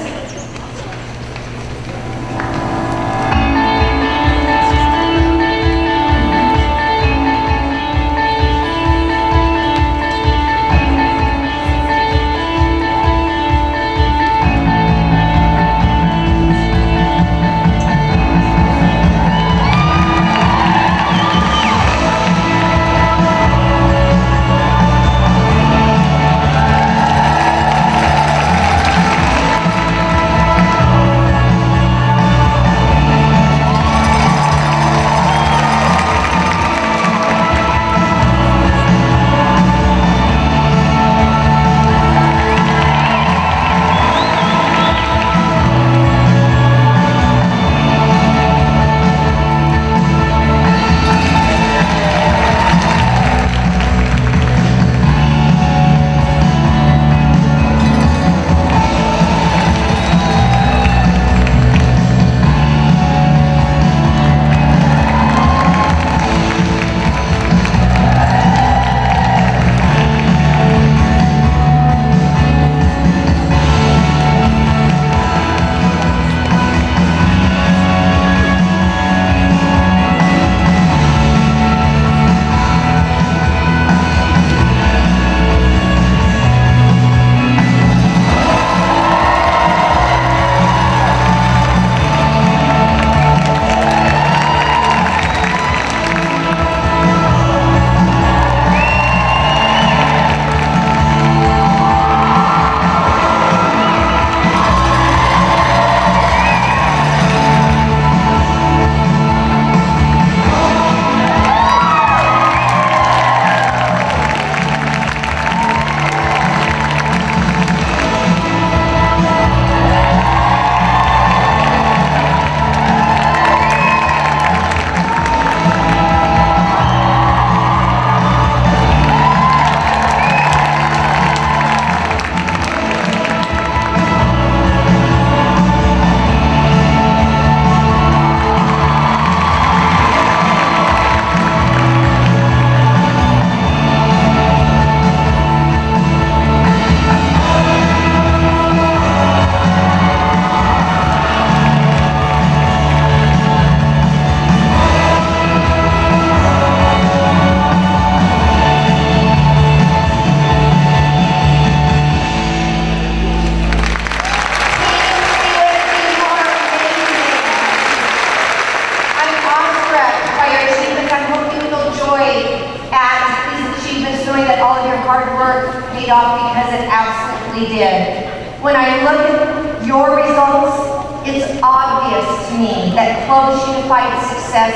[SPEAKER 13] When I look at your results, it's obvious to me that Clovis Unified success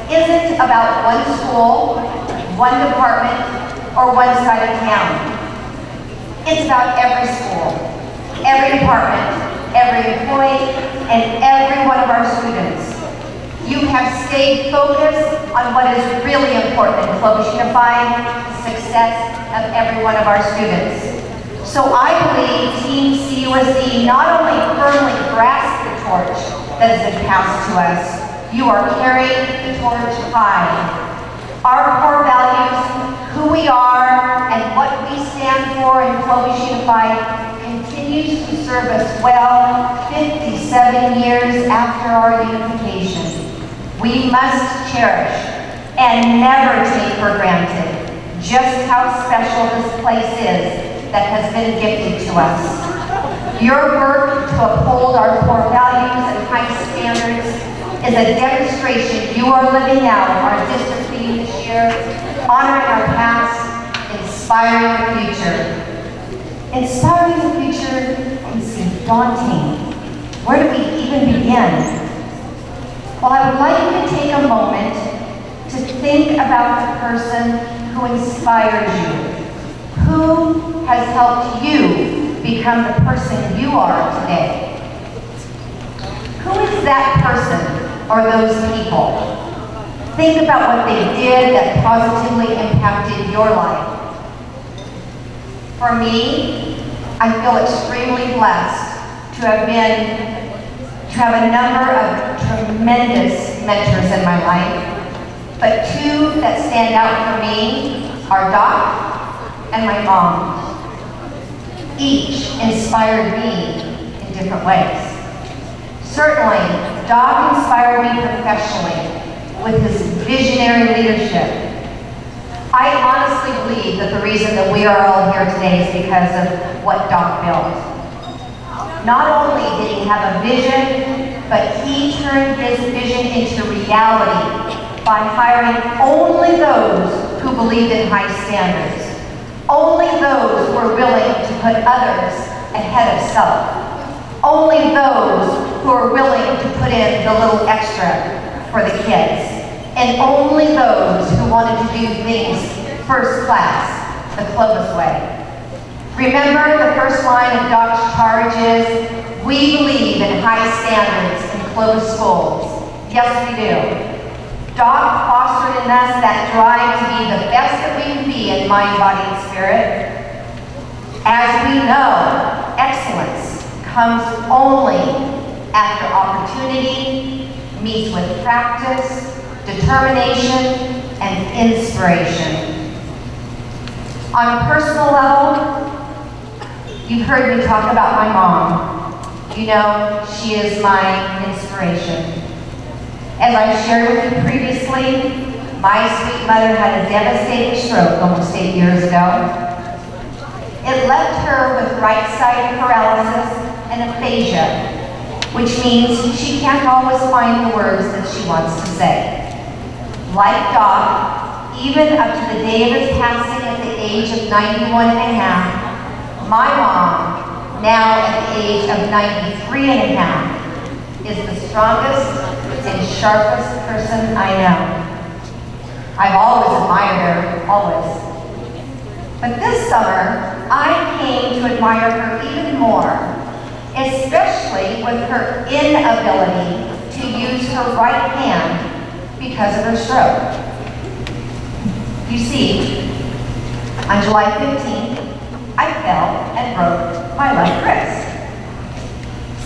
[SPEAKER 13] isn't about one school, one department, or one side of town. It's about every school, every department, every employee, and every one of our students. You have stayed focused on what is really important in Clovis Unified, the success of every one of our students. So I believe Team CUSD not only firmly grasped the torch that has been passed to us, you are carrying the torch high. Our core values, who we are, and what we stand for in Clovis Unified continues to serve us well 57 years after our unification. We must cherish and never take for granted just how special this place is that has been gifted to us. Your work to uphold our core values and high standards is a demonstration you are living out our district theme this year, honoring our past, inspiring the future. Inspiring the future can seem daunting. Where do we even begin? Well, I would like you to take a moment to think about the person who inspired you. Who has helped you become the person you are today? Who is that person or those people? Think about what they did that positively impacted your life. For me, I feel extremely blessed to have a number of tremendous mentors in my life, but two that stand out for me are Doc and my mom. Each inspired me in different ways. Certainly, Doc inspired me professionally with his visionary leadership. I honestly believe that the reason that we are all here today is because of what Doc built. Not only did he have a vision, but he turned his vision into reality by hiring only those who believed in high standards. Only those who are willing to put others ahead of self. Only those who are willing to put in the little extra for the kids. And only those who wanted to do things first class, the Clovis way. Remember the first line of Doc's charge is, we believe in high standards in Clovis schools. Yes, we do. Doc fostered in us that drive to be the best that we can be in mind, body, and spirit. As we know, excellence comes only after opportunity meets with practice, determination, and inspiration. On a personal level, you've heard me talk about my mom. You know, she is my inspiration. As I shared with you previously, my sweet mother had a devastating stroke almost 8 years ago. It left her with right-sided paralysis and aphasia, which means she can't always find the words that she wants to say. Like Doc, even up to the day of his passing at the age of 91 and a half, my mom, now at the age of 93 and a half, is the strongest and sharpest person I know. I've always admired her, always. But this summer, I came to admire her even more, especially with her inability to use her right hand because of her stroke. You see, on July 15th, I fell and broke my left wrist.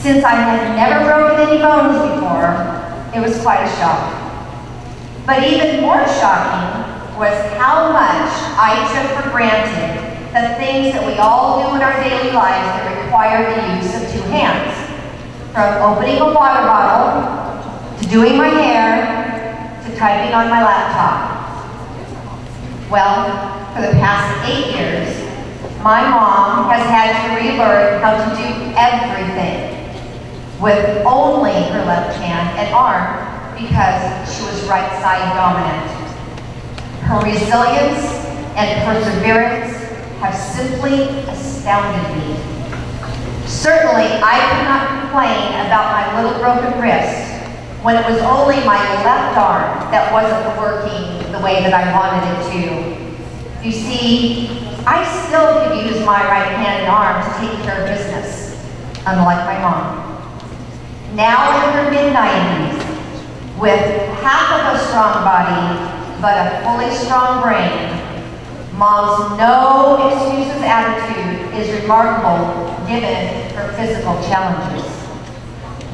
[SPEAKER 13] Since I had never broken any bones before, it was quite a shock. But even more shocking was how much I took for granted the things that we all do in our daily lives that require the use of two hands. From opening a water bottle, to doing my hair, to typing on my laptop. Well, for the past 8 years, my mom has had to relearn how to do everything with only her left hand and arm because she was right side dominant. Her resilience and perseverance have simply astounded me. Certainly, I could not complain about my little broken wrist when it was only my left arm that wasn't working the way that I wanted it to. You see, I still could use my right hand and arm to take care of business, unlike my mom. Now in her mid-90s, with half of a strong body, but a fully strong brain, Mom's no excuses attitude is remarkable given her physical challenges.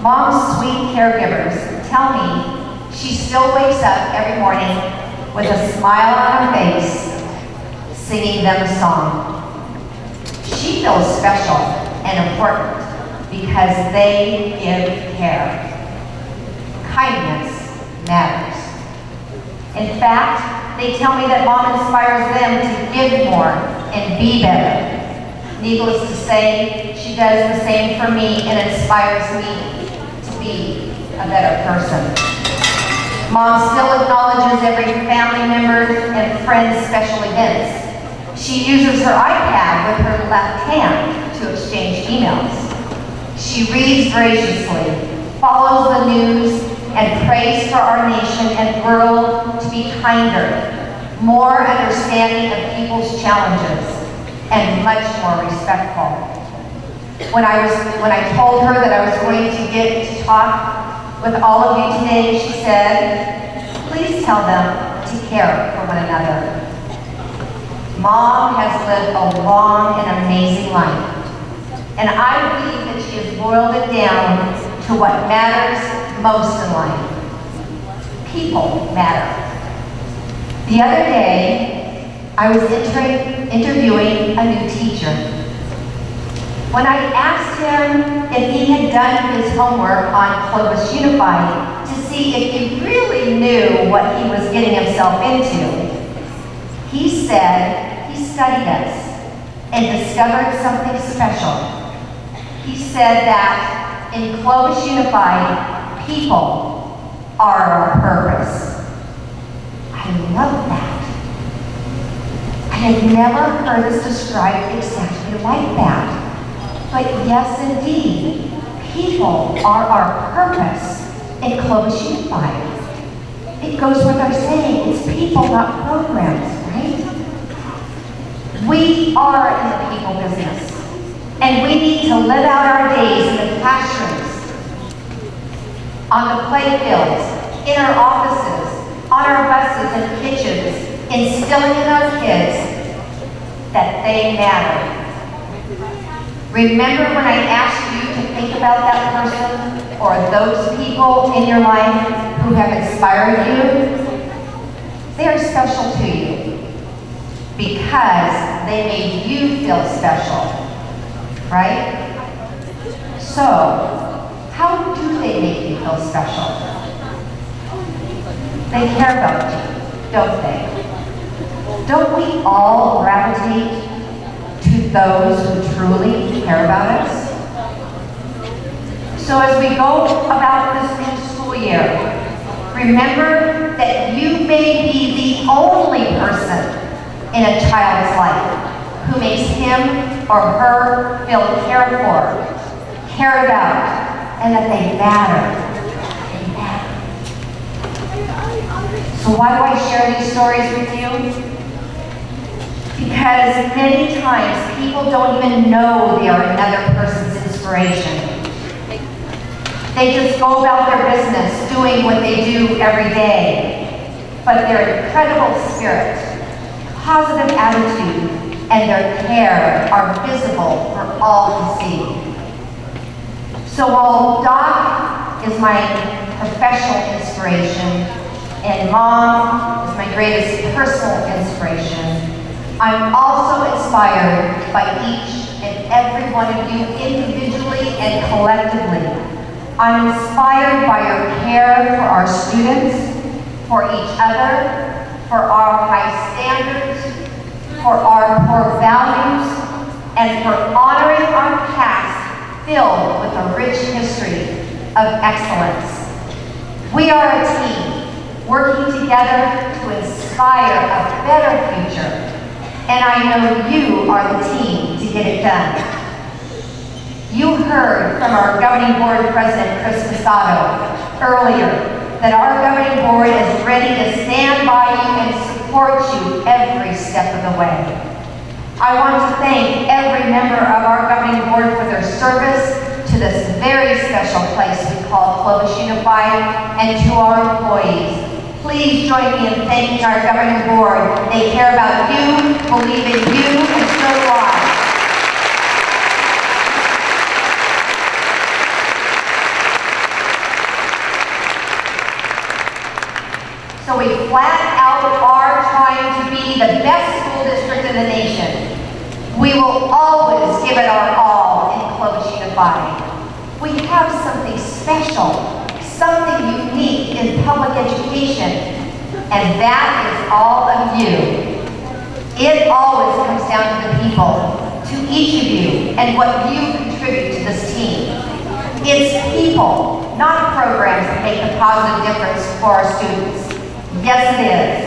[SPEAKER 13] Mom's sweet caregivers tell me she still wakes up every morning with a smile on her face, singing them a song. She feels special and important because they give care. Kindness matters. In fact, they tell me that Mom inspires them to give more and be better. Needless to say, she does the same for me and inspires me to be a better person. Mom still acknowledges every family member and friend's special events. She uses her iPad with her left hand to exchange emails. She reads voraciously, follows the news, and prays for our nation and world to be kinder, more understanding of people's challenges, and much more respectful. When I told her that I was going to get to talk with all of you today, she said, please tell them to care for one another. Mom has lived a long and amazing life, and I believe that she has boiled it down to what matters most in life. People matter. The other day, I was interviewing a new teacher. When I asked him if he had done his homework on Clovis Unified to see if he really knew what he was getting himself into, he said he studied us and discovered something special. He said that in Clovis Unified, people are our purpose. I love that. I had never heard this described exactly like that. But yes, indeed, people are our purpose in Clovis Unified. It goes with our saying, it's people, not programs, right? We are in the people business, and we need to live out our days in the classrooms, on the playfields, in our offices, on our buses and kitchens, instilling in our kids that they matter. Remember when I asked you to think about that person or those people in your life who have inspired you? They are special to you because they made you feel special, right? So, how do they make you feel special? They care about you, don't they? Don't we all gravitate to those who truly care about us? So as we go about this new school year, remember that you may be the only person in a child's life who makes him or her feel cared for, cared about, and that they matter. They matter. So why do I share these stories with you? Because many times people don't even know they are another person's inspiration. They just go about their business doing what they do every day. But their incredible spirit, positive attitude, and their care are visible for all to see. So while Doc is my professional inspiration and Mom is my greatest personal inspiration, I'm also inspired by each and every one of you individually and collectively. I'm inspired by your care for our students, for each other, for our high standards, for our core values, and for honoring our past filled with a rich history of excellence. We are a team working together to inspire a better future. And I know you are the team to get it done. You heard from our governing board president, Chris Casado, earlier that our governing board is ready to stand by you and support you every step of the way. I want to thank every member of our governing board for their service to this very special place we call Clovis Unified, and to our employees. Please join me in thanking our governing board. They care about you, believe in you, and so do I. So we flat out are trying to be the best school district in the nation. We will always give it our all in Clovis Unified. We have something special, something unique in public education, and that is all of you. It always comes down to the people, to each of you, and what you contribute to this team. It's people, not programs, that make a positive difference for our students. Yes, it is.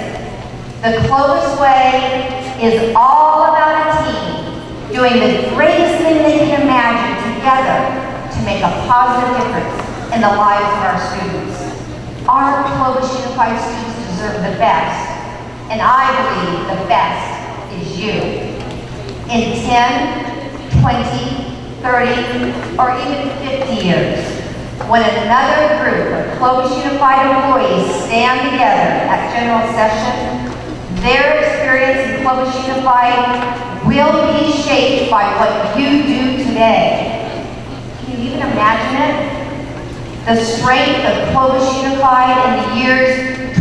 [SPEAKER 13] The Clovis Way is all about a team doing the greatest thing they can imagine together to make a positive difference in the lives of our students. Our Clovis Unified students deserve the best, and I believe the best is you. In 10, 20, 30, or even 50 years, when another group of Clovis Unified employees stand together at General Session, their experience in Clovis Unified will be shaped by what you do today. Can you even imagine it? The strength of Clovis Unified in the years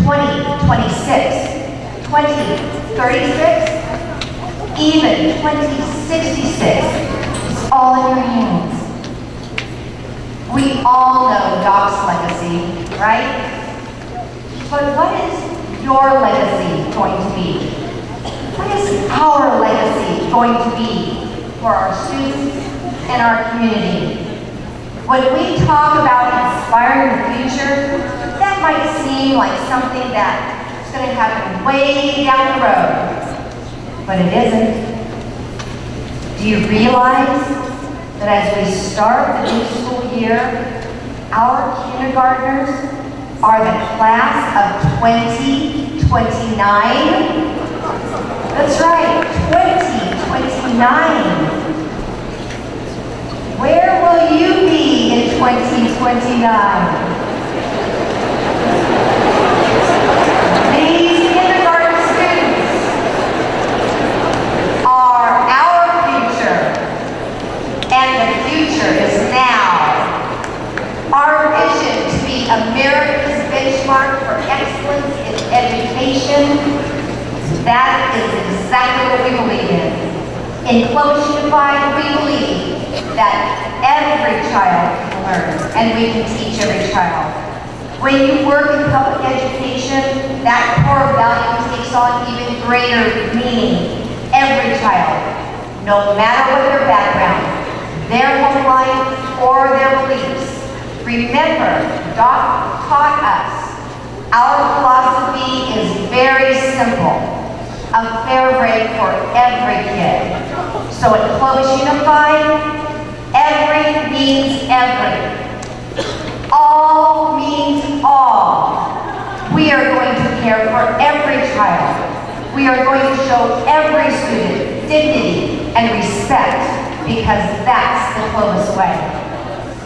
[SPEAKER 13] 2026, 2036, even 2066 is all in your hands. We all know Doc's legacy, right? But what is your legacy going to be? What is our legacy going to be for our students and our community? When we talk about inspiring the future, that might seem like something that's going to happen way down the road, but it isn't. Do you realize that as we start the new school year, our kindergartners are the class of 2029? That's right, 2029. Where will you be in 2029? These kindergarten students are our future, and the future is now. Our vision to be America's benchmark for excellence in education, that is exactly what we believe in. In Clovis Unified, we believe that every child can learn, and we can teach every child. When you work in public education, that core value takes on even greater meaning. Every child, no matter what their background, their home life, or their beliefs. Remember, Doc taught us, our philosophy is very simple. A fair break for every kid. So at Clovis Unified, every means every. All means all. We are going to care for every child. We are going to show every student dignity and respect, because that's the Clovis way.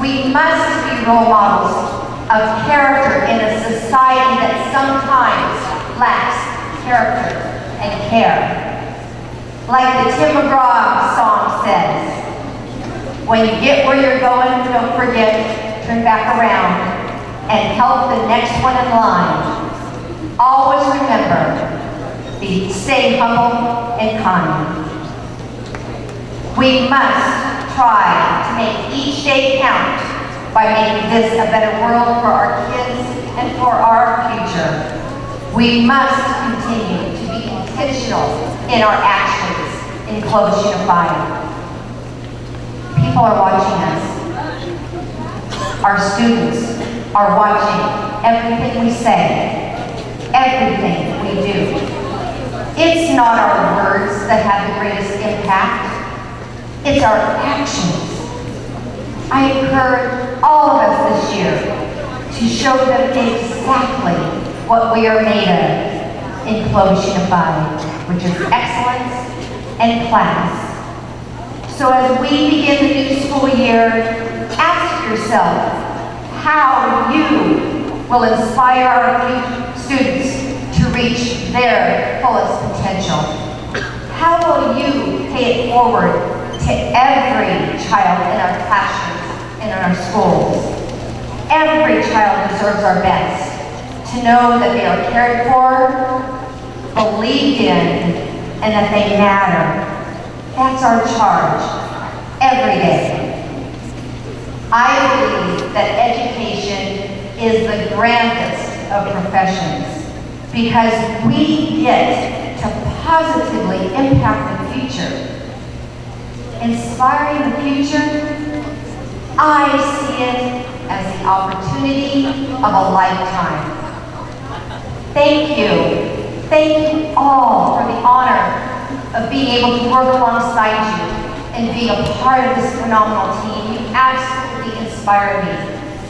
[SPEAKER 13] We must be role models of character in a society that sometimes lacks character and care. Like the Tim McGraw song says, when you get where you're going, don't forget, turn back around and help the next one in line. Always remember, stay humble and kind. We must try to make each day count by making this a better world for our kids and for our future. We must continue to be intentional in our actions in Clovis Unified. People are watching us. Our students are watching everything we say, everything we do. It's not our words that have the greatest impact. It's our actions. I encourage all of us this year to show them exactly what we are made of in Clovis Unified, which is excellence and class. So as we begin the new school year, ask yourself how you will inspire our students to reach their fullest potential. How will you pay it forward to every child in our classrooms, in our schools? Every child deserves our best. To know that they are cared for, believed in, and that they matter. That's our charge every day. I believe that education is the grandest of professions because we get to positively impact the future. Inspiring the future, I see it as the opportunity of a lifetime. Thank you. Thank you all for the honor of being able to work alongside you and being a part of this phenomenal team. You absolutely inspire me.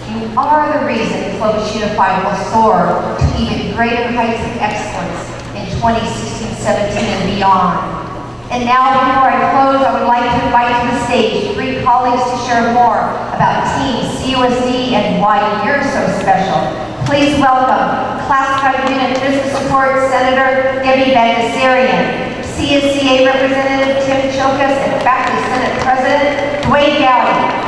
[SPEAKER 13] You are the reason Clovis Unified will soar to even greater heights of excellence in 2016, 17, and beyond. And now, before I close, I would like to invite to the stage 3 colleagues to share more about Team CUSD and why you're so special. Please welcome Classified Unit Business Support Senator Debbie Bagdasarian, CSCA Representative Tim Chokas, and Faculty Senate President Dwayne Gowdy.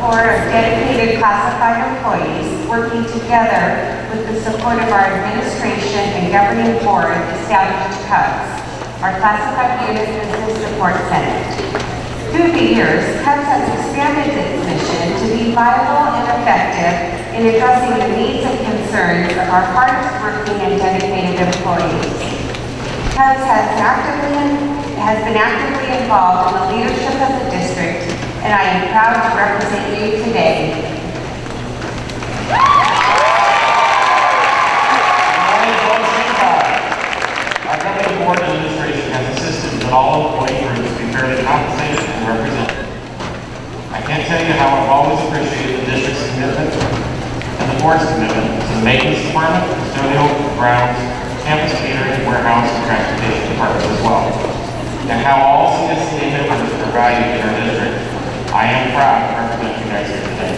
[SPEAKER 14] Board of dedicated classified employees working together with the support of our administration and governing board established CUBS, our Classified Unit Business Support Center. Through the years, CUBS has expanded its mission to be viable and effective in addressing the needs and concerns of our hardest working and dedicated employees. CUBS has been actively involved in the leadership of the district, and I am proud to represent you today.
[SPEAKER 12] Our governing board and administration has insisted that all employee groups be fairly compensated and represented. I can't tell you how I've always appreciated the district's commitment and the board's commitment to the maintenance department, custodial, grounds, campus catering, warehouse, and transportation departments as well, and how all CSCA members are valued in our district. I am proud to represent you guys here today.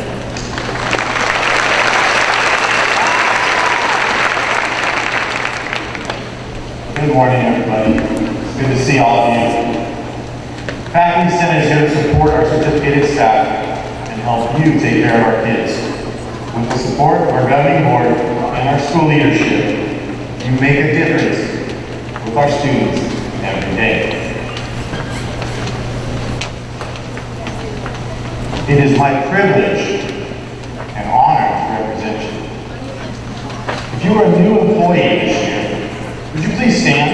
[SPEAKER 15] Good morning, everybody. It's good to see all of you. Faculty Senate is here to support our certificated staff and help you take care of our kids. With the support of our governing board and our school leadership, you make a difference with our students every day. It is my privilege and honor to represent you. If you are a new employee this year, would you please stand?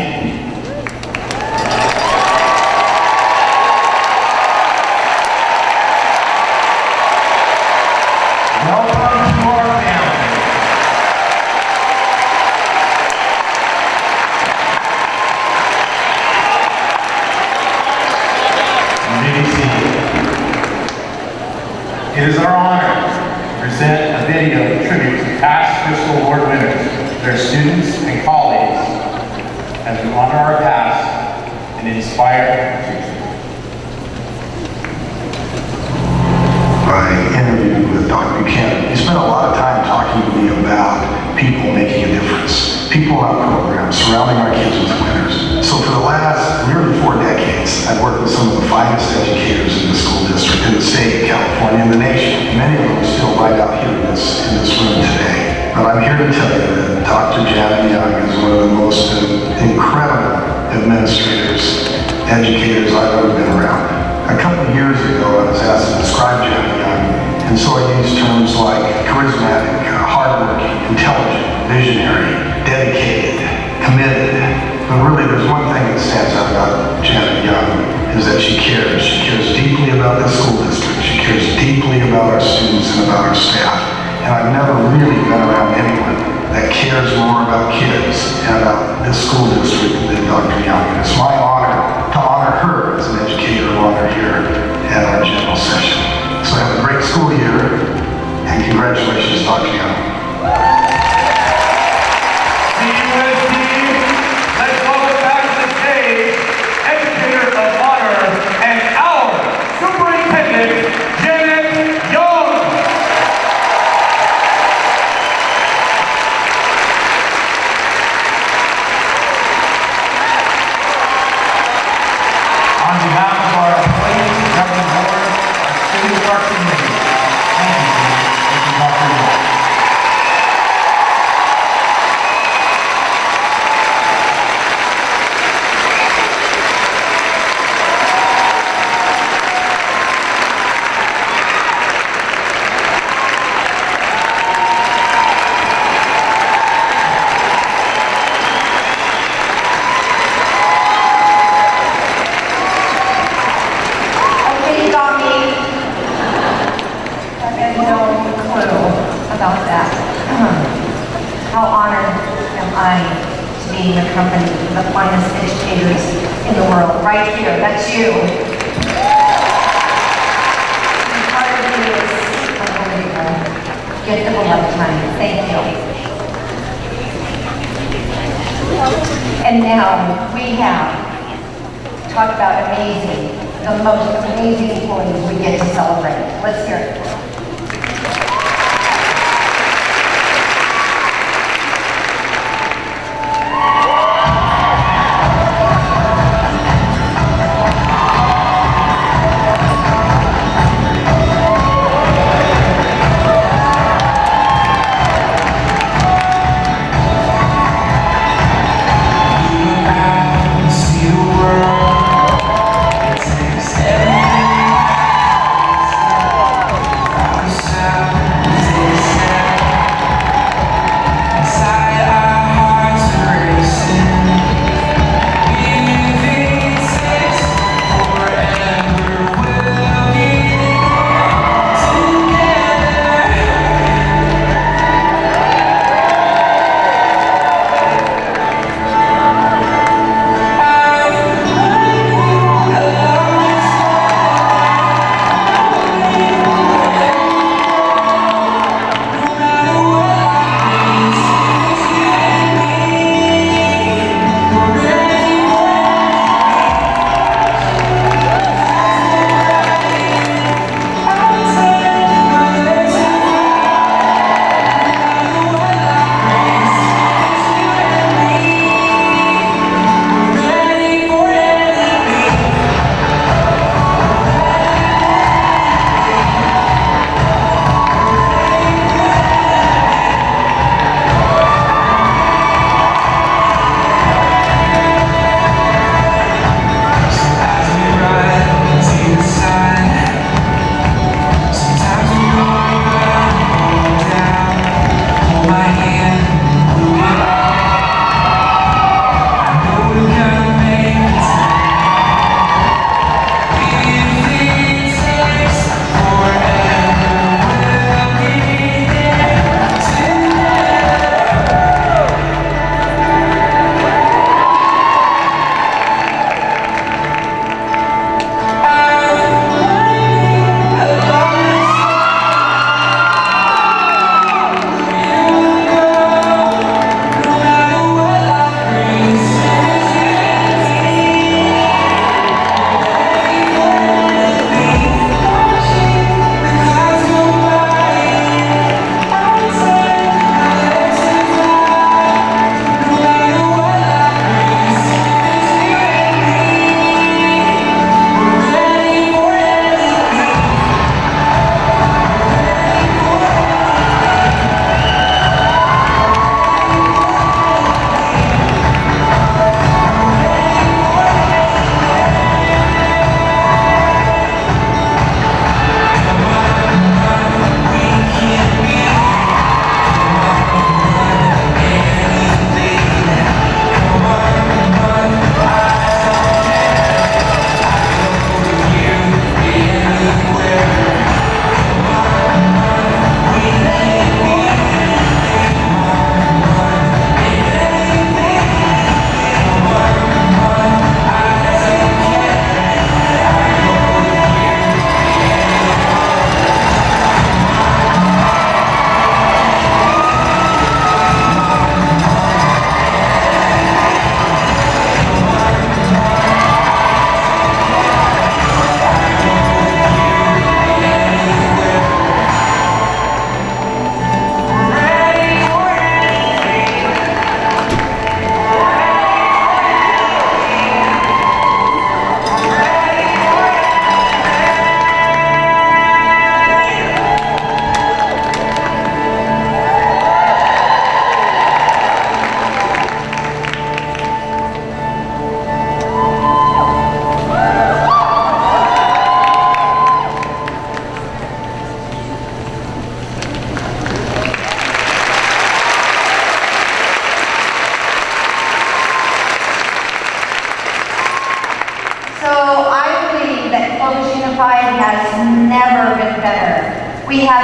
[SPEAKER 15] Welcome to our family. You may be seated. It is our honor to present a video of tribute to past Crystal Award winners, their students and colleagues, as we honor our past and inspire our future.
[SPEAKER 16] I interviewed with Dr. Buchanan. He spent a lot of time talking to me about people making a difference, people in our program, surrounding our kids with winners. So for the last nearly 4 decades, I've worked with some of the finest educators in the school district, in the state of California, and the nation. Many of them are still right out here in this room today. But I'm here to tell you that Dr. Janet Young is one of the most incredible administrators, educators I've ever been around. A couple of years ago, I was asked to describe Janet Young, and so I used terms like charismatic, hardworking, intelligent, visionary, dedicated, committed. But really, there's one thing that stands out about Janet Young, is that she cares. She cares deeply about the school district. She cares deeply about our students and about our staff. And I've never really been around anyone that cares more about kids and about this school district than Dr. Young. And it's my honor to honor her as an educator of honor here at our general session. So have a great school year, and congratulations, Dr. Young.
[SPEAKER 1] CUSD, let's welcome back to the stage, educator of honor and our superintendent, Janet Young.
[SPEAKER 2] On behalf of our employees, governing board, our students, our community, thank you, Dr. Young.
[SPEAKER 13] Okay, you got me. I had no clue about that. How honored am I to be in the company of the finest educators in the world, right here, that's you. Being part of you is unbelievable. Gift of a lifetime, thank you. And now we have, talk about amazing, the most amazing employees we get to celebrate. Let's hear it.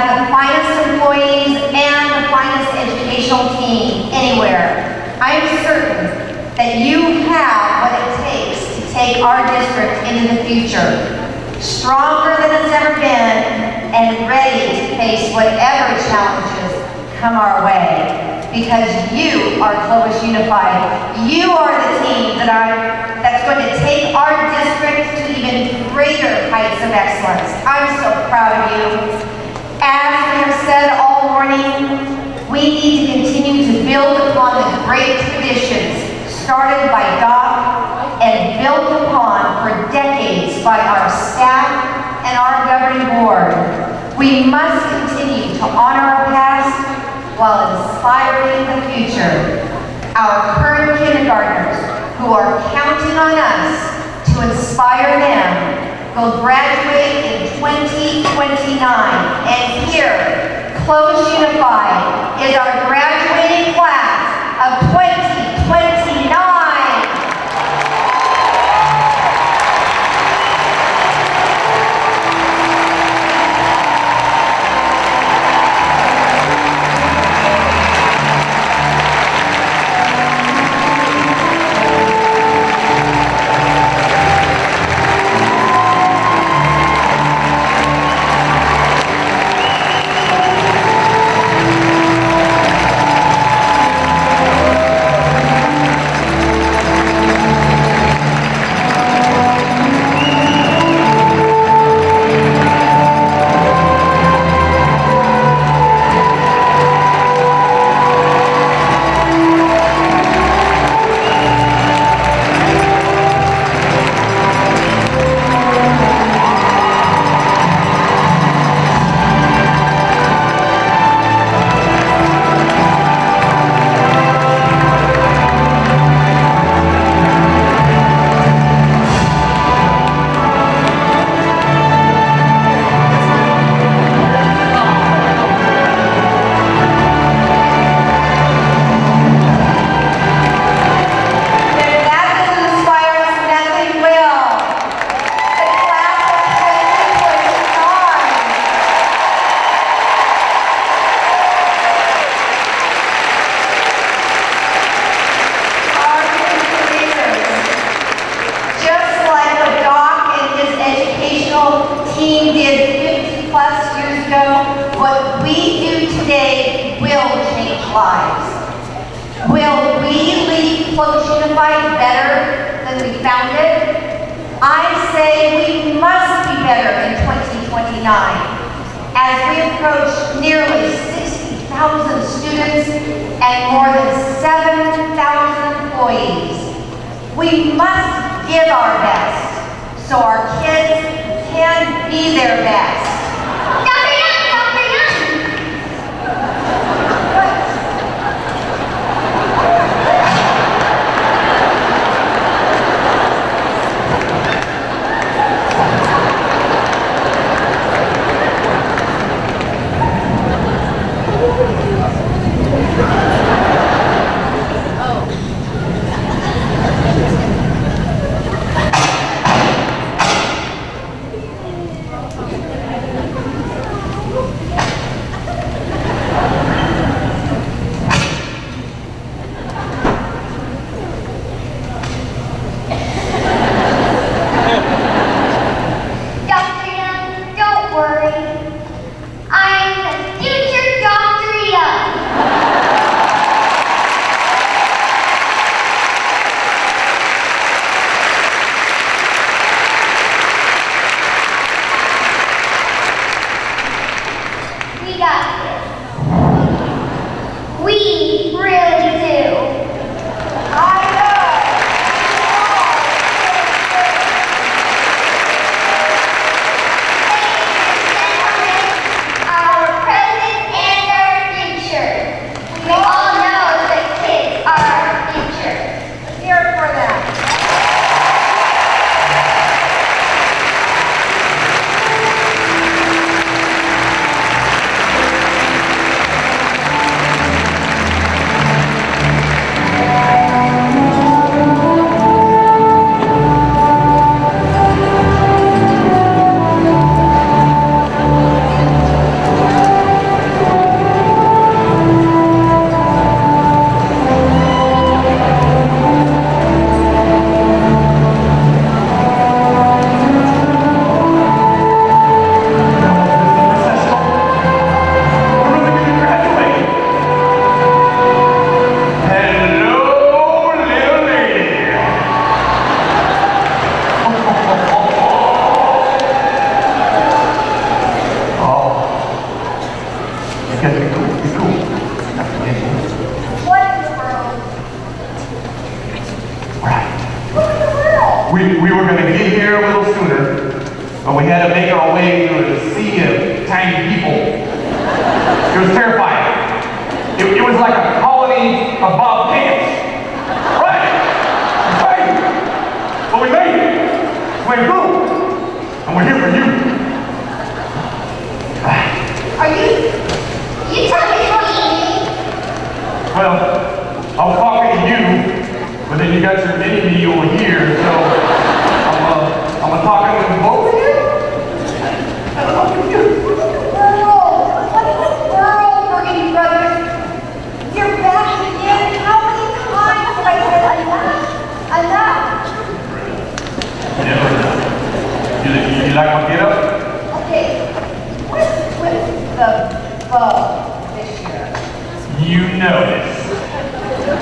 [SPEAKER 13] have the finest employees and the finest educational team anywhere. I'm certain that you have what it takes to take our district into the future, stronger than it's ever been and ready to face whatever challenges come our way. Because you are Clovis Unified. You are the team that's going to take our district to even greater heights of excellence. I'm so proud of you. As we have said all morning, we need to continue to build upon the great traditions started by Doc and built upon for decades by our staff and our governing board. We must continue to honor our past while inspiring the future. Our current kindergartners, who are counting on us to inspire them, will graduate in 2029. And here, Clovis Unified is our graduating class of 2029.
[SPEAKER 1] were gonna get here a little sooner, but we had to make our way through a sea of tiny people. It was terrifying. It was like a colony of Bob Pants. Right? But we made it. Went through. And we're here for you.
[SPEAKER 13] Are you talking to me?
[SPEAKER 1] Well, I was talking to you, but then you got your mini me over here, so I'm talking to both of you.
[SPEAKER 13] What in the world, Burgundy Brothers? You're back again. How many times have I said enough? Enough.
[SPEAKER 1] Never enough. You like my get up?
[SPEAKER 13] Okay, what's with the bow this year?
[SPEAKER 1] You notice.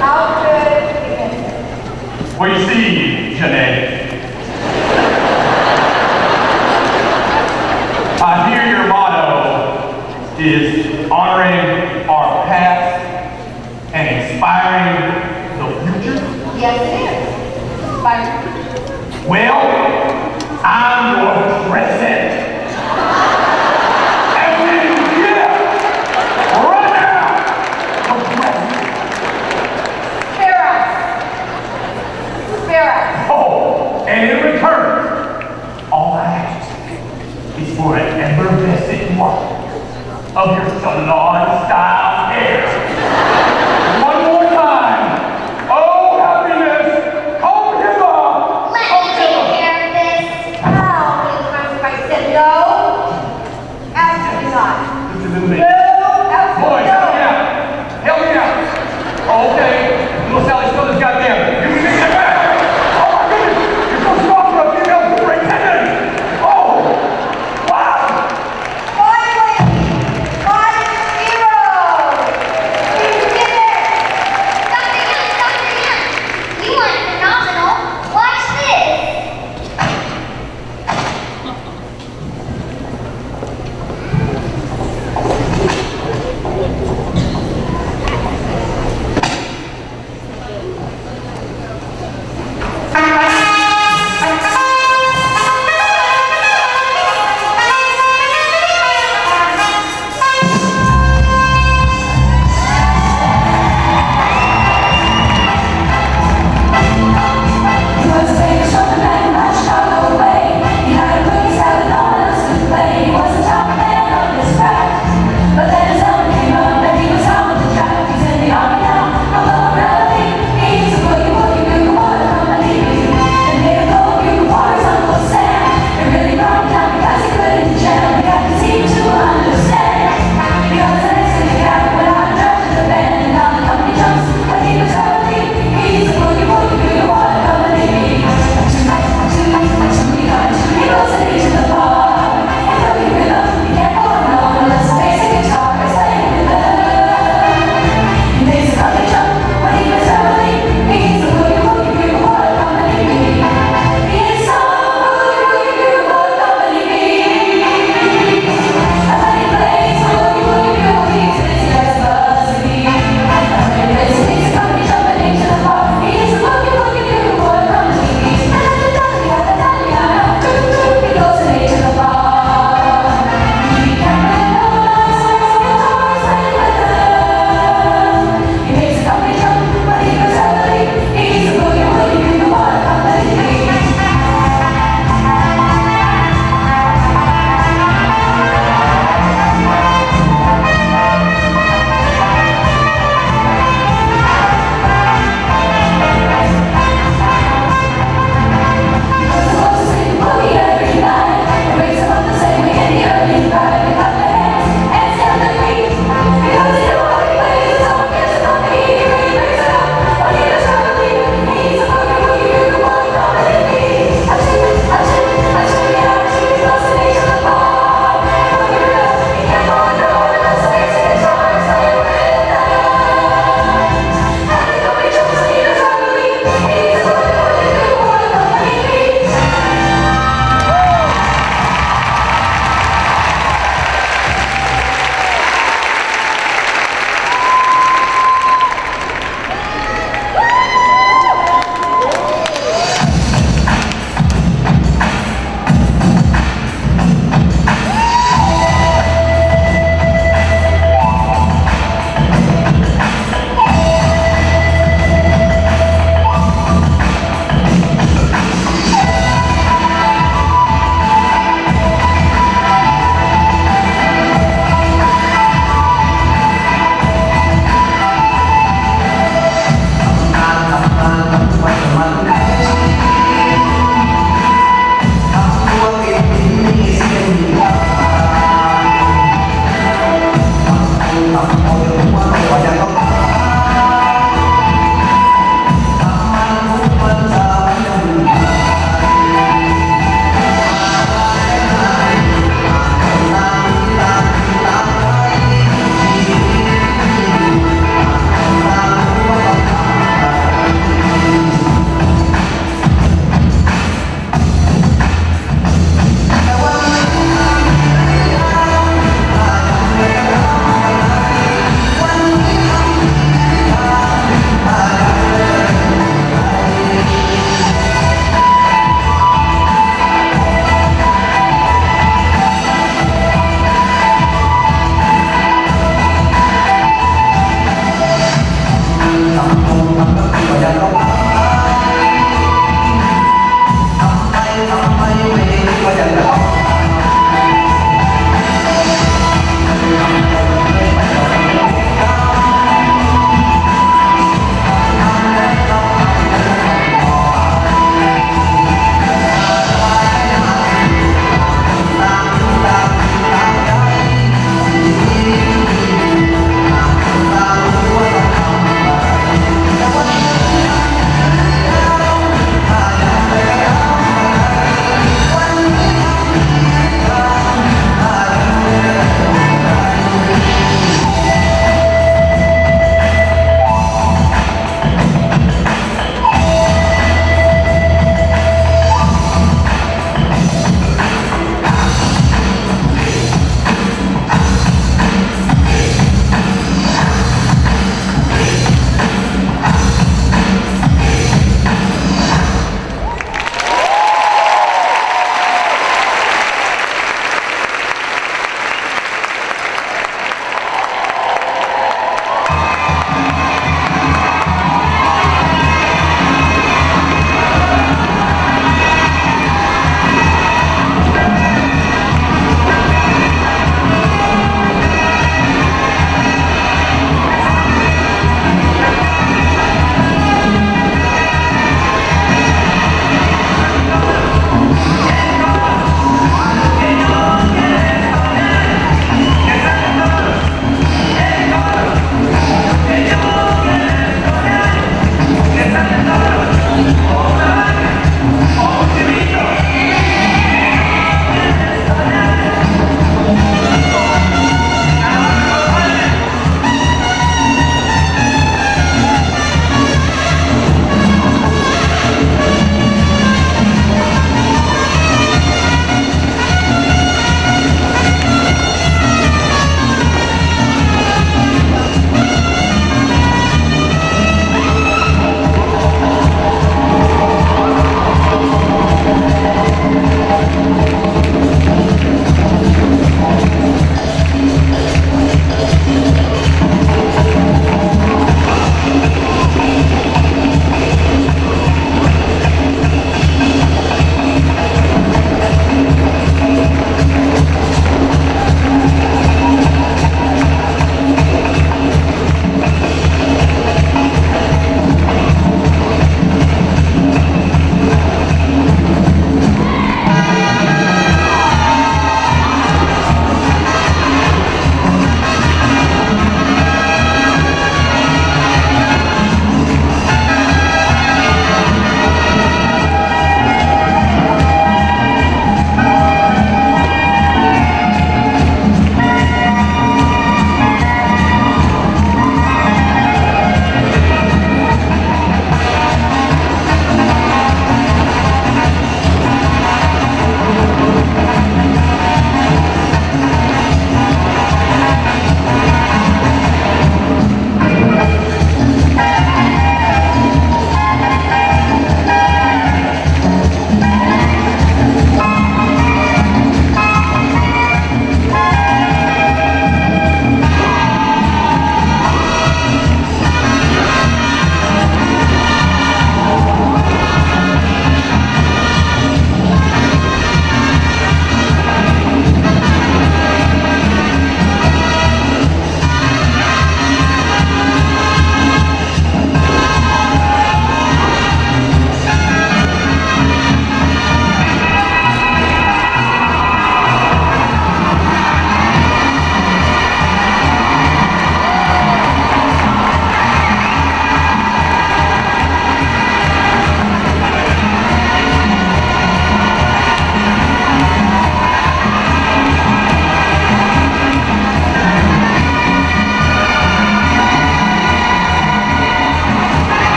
[SPEAKER 13] How good is it?
[SPEAKER 1] Well, you see, Janae, I hear your motto is honoring our past and inspiring the future.
[SPEAKER 13] Yes, it is. By
[SPEAKER 1] Well, I'm your president.